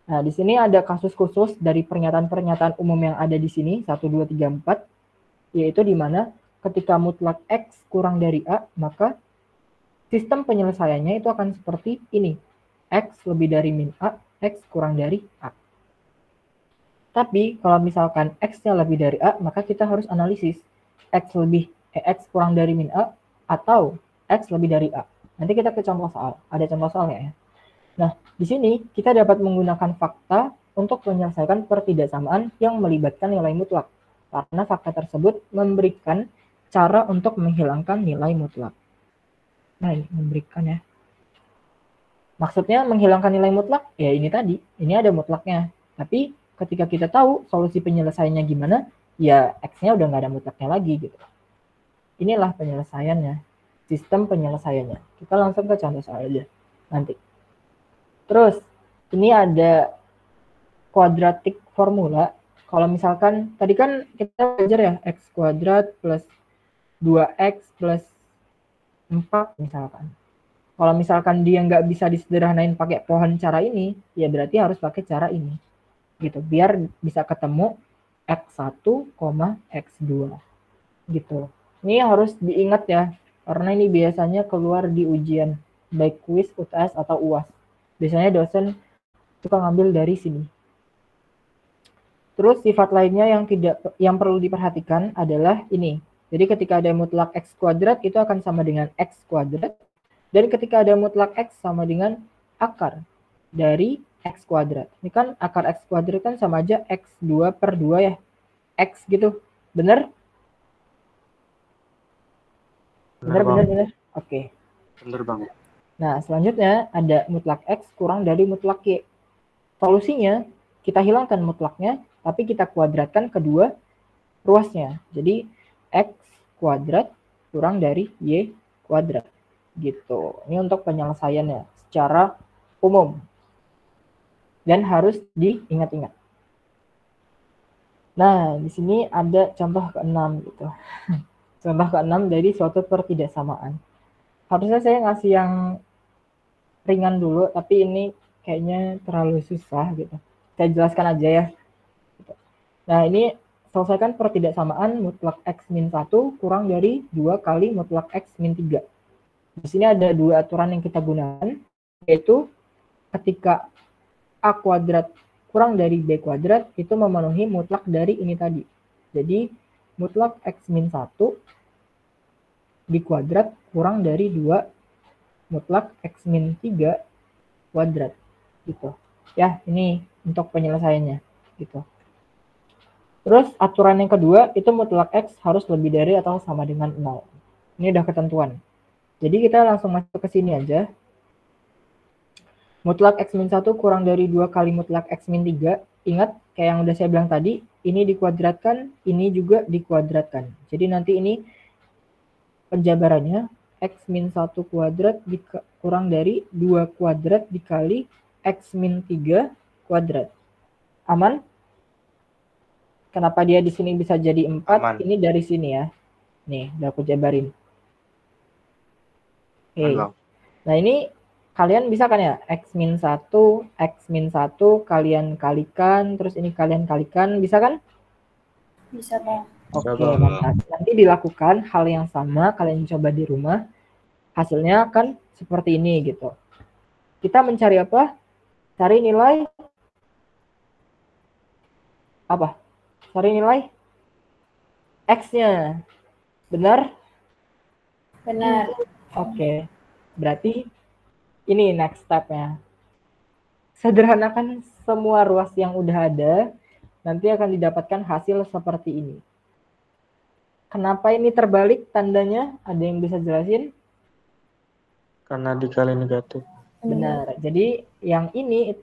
S8: Nah, di sini ada kasus khusus dari pernyataan-pernyataan umum yang ada di sini, 1, 2, 3, 4, yaitu di mana ketika mutlak X kurang dari A, maka sistem penyelesaiannya itu akan seperti ini. X lebih dari min A, X kurang dari A. Tapi kalau misalkan X-nya lebih dari A, maka kita harus analisis X kurang dari min A atau X lebih dari A. Nanti kita ke contoh soal. Ada contoh soalnya ya. Nah, di sini kita dapat menggunakan fakta untuk menyelesaikan pertidaksamaan yang melibatkan nilai mutlak. Karena fakta tersebut memberikan cara untuk menghilangkan nilai mutlak. Nah, ini memberikan ya. Maksudnya menghilangkan nilai mutlak, ya ini tadi. Ini ada mutlaknya. Tapi ketika kita tahu solusi penyelesaiannya gimana, ya X-nya udah nggak ada mutlaknya lagi gitu. Inilah penyelesaiannya, sistem penyelesaiannya. Kita langsung ke contoh soal aja nanti. Terus, ini ada quadratic formula. Kalau misalkan, tadi kan kita belajar ya, X kuadrat plus 2X plus 4 misalkan. Kalau misalkan dia nggak bisa disederhanain pakai pohon cara ini, ya berarti harus pakai cara ini. Gitu, biar bisa ketemu X1, X2 gitu. Ini harus diingat ya, karena ini biasanya keluar di ujian baik kuis, UTS atau UAS. Biasanya dosen suka ngambil dari sini. Terus sifat lainnya yang perlu diperhatikan adalah ini. Jadi ketika ada mutlak X kuadrat itu akan sama dengan X kuadrat, dan ketika ada mutlak X sama dengan akar dari X kuadrat. Ini kan akar X kuadrat kan sama aja X2 per 2 ya. X gitu. Bener? Bener. Oke.
S3: Bener, Bang.
S8: Nah, selanjutnya ada mutlak X kurang dari mutlak Y. Solusinya, kita hilangkan mutlaknya, tapi kita kuadratkan kedua ruasnya. Jadi, X kuadrat kurang dari Y kuadrat. Gitu. Ini untuk penyelesaiannya secara umum. Dan harus diingat-ingat. Nah, di sini ada contoh ke-6 gitu. Contoh ke-6 dari suatu pertidaksamaan. Harusnya saya ngasih yang ringan dulu, tapi ini kayaknya terlalu susah gitu. Saya jelaskan aja ya. Nah, ini selesaikan pertidaksamaan mutlak X min 1 kurang dari 2 kali mutlak X min 3. Di sini ada dua aturan yang kita gunakan, yaitu ketika A kuadrat kurang dari B kuadrat itu memenuhi mutlak dari ini tadi. Jadi mutlak X min 1 di kuadrat kurang dari 2 mutlak X min 3 kuadrat. Gitu. Ya, ini untuk penyelesaiannya. Gitu. Terus aturan yang kedua itu mutlak X harus lebih dari atau sama dengan 0. Ini udah ketentuan. Jadi kita langsung masuk ke sini aja. mutlak X min 1 kurang dari 2 kali mutlak X min 3. Ingat, kayak yang udah saya bilang tadi, ini dikuadratkan, ini juga dikuadratkan. Jadi nanti ini penjabarannya, X min 1 kuadrat kurang dari 2 kuadrat dikali X min 3 kuadrat. Aman? Kenapa dia di sini bisa jadi 4?
S9: Aman.
S8: Ini dari sini ya. Nih, udah aku jabarin. Oke. Nah, ini kalian bisa kan ya? X min 1 kalian kalikan, terus ini kalian kalikan, bisa kan?
S2: Bisa, Bang.
S8: Oke, mantap. Nanti dilakukan hal yang sama, kalian coba di rumah. Hasilnya akan seperti ini gitu. Kita mencari apa? Cari nilai apa? Cari nilai X-nya. Benar?
S2: Benar.
S8: Oke. Berarti ini next step-nya. Sederhanakan semua ruas yang udah ada, nanti akan didapatkan hasil seperti ini. Kenapa ini terbalik tandanya? Ada yang bisa jelasin?
S9: Karena dikali negatif.
S8: Benar. Jadi yang ini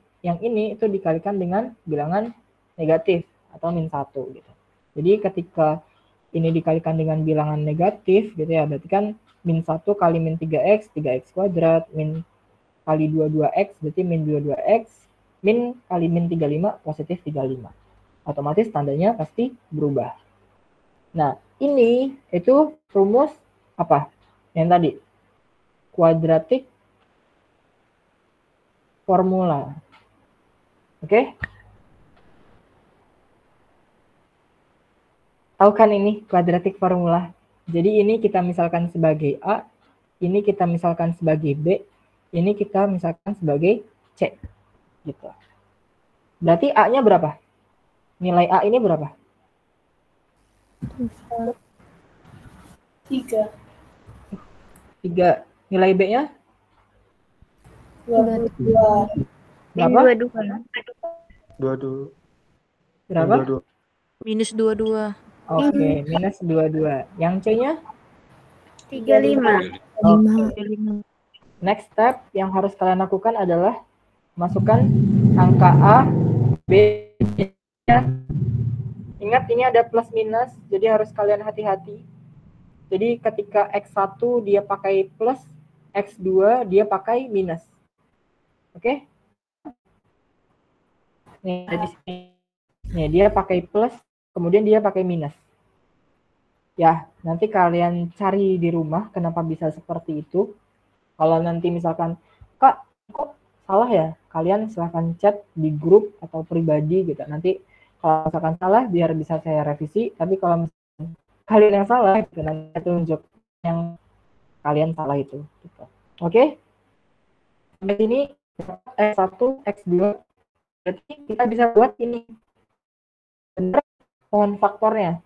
S8: itu dikalikan dengan bilangan negatif atau min 1 gitu. Jadi ketika ini dikalikan dengan bilangan negatif gitu ya, berarti kan min 1 kali min 3x kuadrat, min kali 22x berarti min 22x, min kali min 35 positif 35. Otomatis tandanya pasti berubah. Nah, ini itu rumus apa? Yang tadi. Quadratic formula. Oke? Tahu kan ini quadratic formula? Jadi ini kita misalkan sebagai A, ini kita misalkan sebagai B, ini kita misalkan sebagai C. Gitu. Berarti A-nya berapa? Nilai A ini berapa?
S2: 3.
S8: 3. Nilai B-nya?
S2: 2.
S8: Berapa?
S9: 22.
S8: Berapa?
S13: Minus 22.
S8: Oke, minus 22. Yang C-nya?
S11: 35.
S8: Oke. Next step yang harus kalian lakukan adalah masukkan angka A, B, nya. Ingat ini ada plus minus, jadi harus kalian hati-hati. Jadi ketika X1 dia pakai plus, X2 dia pakai minus. Oke? Nih, di sini. Nih, dia pakai plus, kemudian dia pakai minus. Ya, nanti kalian cari di rumah kenapa bisa seperti itu. Kalau nanti misalkan, Kak, kok salah ya? Kalian silahkan chat di grup atau pribadi gitu. Nanti kalau misalkan salah, biar bisa saya revisi. Tapi kalau misalkan kalian yang salah, gitu, nanti saya tunjuk yang kalian salah itu. Gitu. Oke? Sampai sini, X1, X2. Berarti kita bisa buat ini. Benar, pohon faktornya.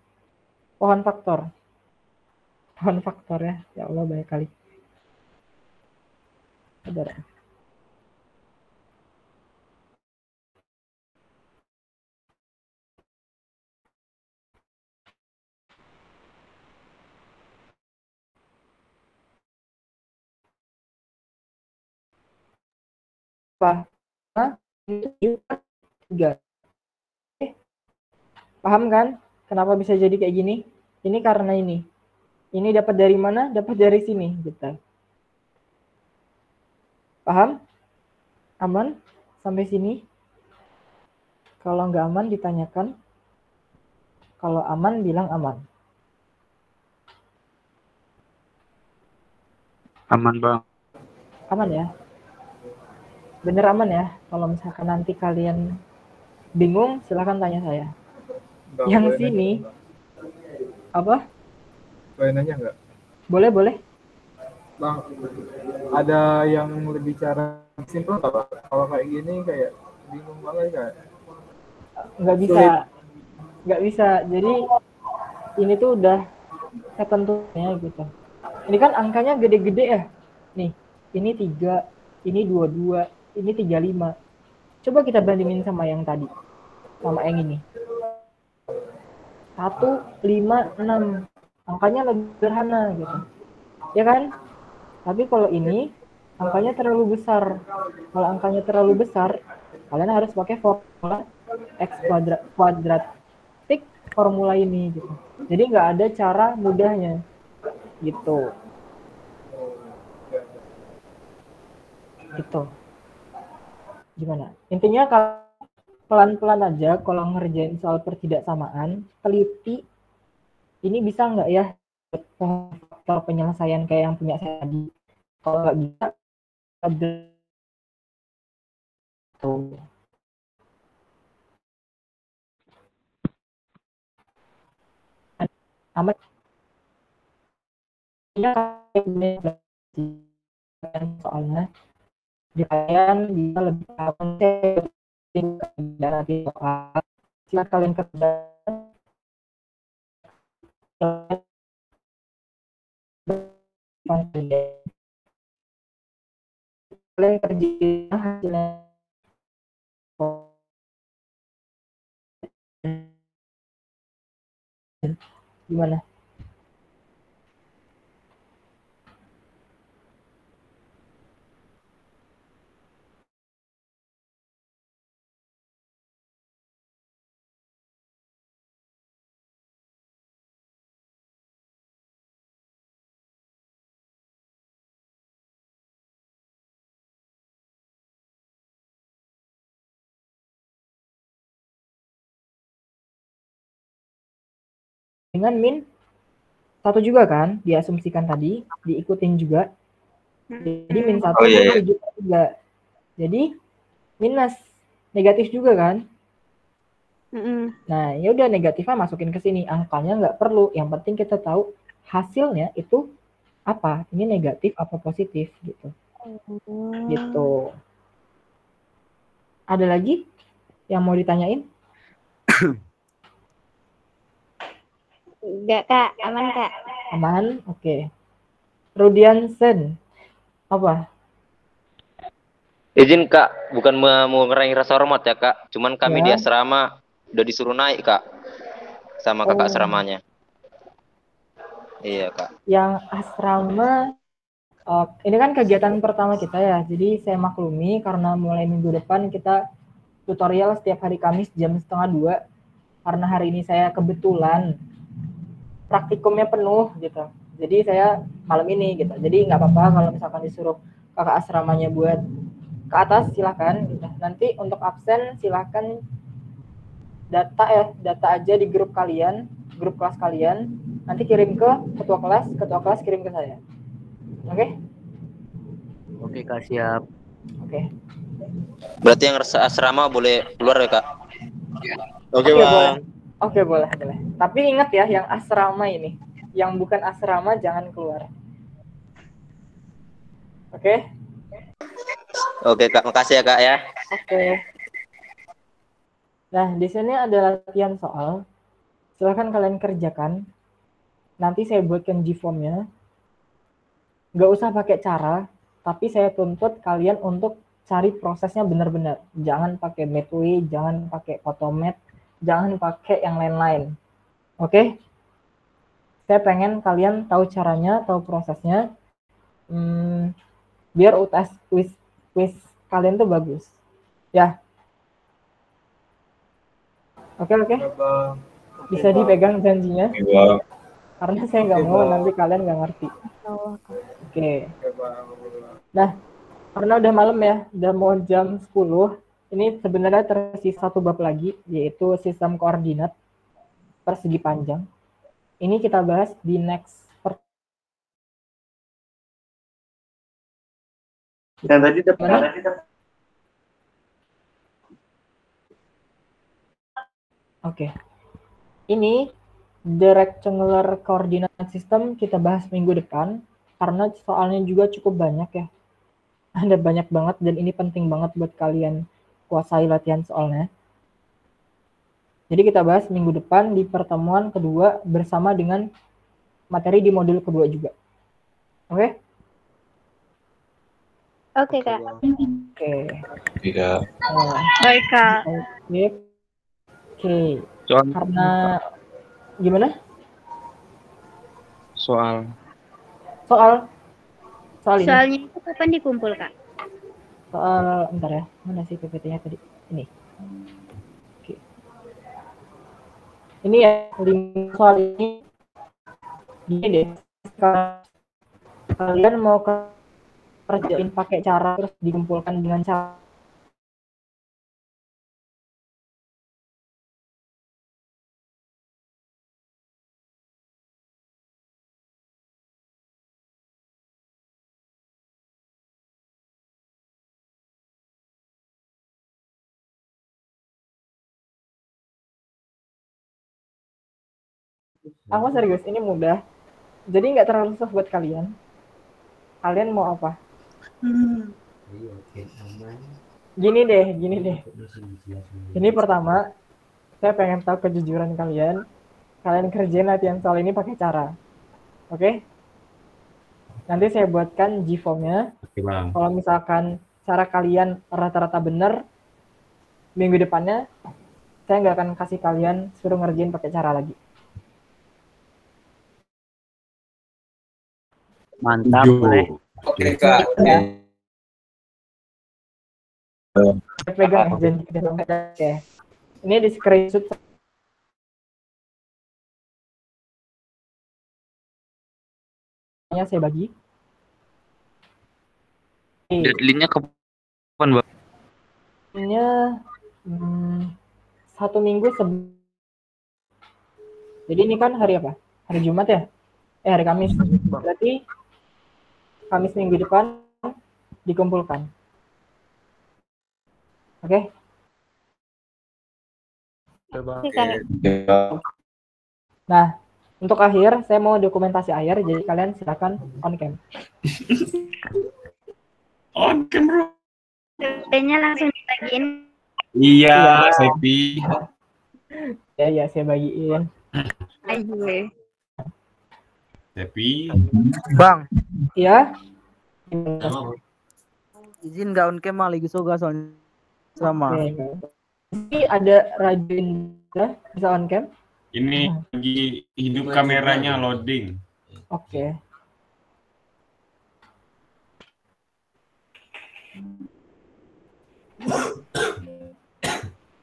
S8: Pohon faktor. Pohon faktornya. Ya Allah, banyak kali. Sabar. Apa? Itu 3. Paham kan? Kenapa bisa jadi kayak gini? Ini karena ini. Ini dapat dari mana? Dapat dari sini, gitu. Paham? Aman? Sampai sini? Kalau nggak aman, ditanyakan. Kalau aman, bilang aman.
S3: Aman, Bang.
S8: Aman ya? Bener aman ya? Kalau misalkan nanti kalian bingung, silahkan tanya saya.
S14: Bang,
S8: Yang
S14: boleh
S8: sini,
S14: nanya,
S8: apa?
S14: boleh nanya nggak?
S8: Boleh, boleh.
S14: Bang, ada yang lebih cara simpel nggak, Bang? Kalau kayak gini kayak bingung banget kan?
S8: Nggak bisa. Nggak bisa. Jadi ini tuh udah ketentuannya gitu. Ini kan angkanya gede-gede ya. Nih, ini 3, ini 22, ini 35. Coba kita bandingin sama yang tadi. Sama yang ini. 1, 5, 6. Angkanya lebih sederhana gitu. Ya kan? Tapi kalau ini
S1: angkanya terlalu besar. Kalau angkanya terlalu besar, kalian harus pakai formula X kuadratik formula ini gitu. Jadi nggak ada cara mudahnya gitu. Gitu. Gimana? Intinya kalau pelan-pelan aja kalau ngerjain soal pertidaksamaan, teliti ini bisa nggak ya faktor penyelesaian kayak yang punya saya tadi. Kalau nggak bisa, tuh. Amat soalnya di kalian bisa lebih nanti soal silakan kalian kerja kalian kerja hasilnya gimana? Dengan min 1 juga kan diasumsikan tadi, diikutin juga. Jadi min 1 juga. Jadi minus negatif juga kan? Nah, ya udah negatifnya masukin ke sini, angkanya nggak perlu. Yang penting kita tahu hasilnya itu apa? Ini negatif apa positif gitu. Gitu. Ada lagi yang mau ditanyain?
S11: Enggak, Kak. Aman, Kak.
S1: Aman? Oke. Rudiansen. Apa?
S15: Izin Kak, bukan mau ngeraih rasa hormat ya Kak. Cuman kami di
S1: Ya.
S15: asrama udah disuruh naik Kak. Sama kakak asramanya. Iya Kak.
S1: Yang asrama, ini kan kegiatan pertama kita ya. Jadi saya maklumi karena mulai minggu depan kita tutorial setiap hari Kamis jam 1:30. Karena hari ini saya kebetulan praktikumnya penuh gitu. Jadi saya malam ini gitu. Jadi nggak apa-apa kalau misalkan disuruh kakak asramanya buat ke atas silahkan gitu. Nanti untuk absen silahkan data aja di grup kalian, grup kelas kalian. Nanti kirim ke ketua kelas kirim ke saya. Oke?
S6: Oke Kak, siap.
S1: Oke.
S15: Berarti yang asrama boleh keluar ya Kak?
S7: Oke
S1: Bang.
S7: Bang.
S1: Oke, boleh. Tapi ingat ya, yang asrama ini. Yang bukan asrama jangan keluar. Oke?
S15: Oke Kak, makasih ya Kak ya.
S1: Oke. Nah, di sini ada latihan soal. Silahkan kalian kerjakan. Nanti saya buatkan G-form-nya. Nggak usah pakai cara, tapi saya tuntut kalian untuk cari prosesnya benar-benar. Jangan pakai Medway, jangan pakai Photomat, jangan pakai yang lain-lain. Oke? Saya pengen kalian tahu caranya, tahu prosesnya. Biar UTS quiz kalian tuh bagus. Ya. Oke. Bisa dipegang janjinya. Karena saya nggak mau nanti kalian nggak ngerti. Oke. Nah, karena udah malam ya, udah mau jam 10. Ini sebenarnya tersisa 1 bab lagi, yaitu sistem koordinat persegi panjang. Ini kita bahas di next.
S7: Yang tadi
S1: Oke. Ini the rectangular coordinate system kita bahas minggu depan karena soalnya juga cukup banyak ya. Ada banyak banget dan ini penting banget buat kalian kuasai latihan soalnya. Jadi kita bahas minggu depan di pertemuan kedua bersama dengan materi di modul kedua juga. Oke?
S11: Oke, Kak.
S1: Oke.
S3: Tidak.
S5: Baik, Kak.
S1: Oke. Karena gimana?
S6: Soal
S1: Soal ini.
S11: Soalnya itu kapan dikumpul, Kak?
S1: Soal, bentar ya, mana sih PPT-nya tadi? Ini. Oke. Ini ya, soal ini. Gini deh, kalian mau kerjain pakai cara terus dikumpulkan dengan cara aku serius, ini mudah. Jadi nggak terlalu susah buat kalian. Kalian mau apa? Gini deh. Ini pertama, saya pengen tahu kejujuran kalian. Kalian kerjain latihan soal ini pakai cara. Oke? Nanti saya buatkan G-form-nya.
S3: Oke, Bang.
S1: Kalau misalkan cara kalian rata-rata benar, minggu depannya saya nggak akan kasih kalian suruh ngerjain pakai cara lagi.
S6: Mantap, boleh.
S10: Oke, Kak.
S1: Pegang janji oke. Ini di screenshot saya bagi.
S6: Deadline-nya kapan, Bang?
S1: Deadline-nya 1 minggu Jadi ini kan hari apa? Hari Jumat ya? Hari Kamis. Berarti Kamis minggu depan dikumpulkan. Oke? Nah, untuk akhir saya mau dokumentasi akhir, jadi kalian silakan on cam.
S3: On cam, bro.
S11: Kayaknya langsung dibagiin.
S3: Iya, Sepi.
S1: Ya, saya bagiin.
S11: Ayo.
S3: Sepi.
S16: Bang.
S1: Iya.
S16: Izin nggak on cam lagi soga soalnya sama.
S1: Ini ada Raja Indra bisa on cam?
S3: Ini lagi hidup kameranya loading.
S1: Oke.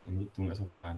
S3: Ini tuh nggak sopan.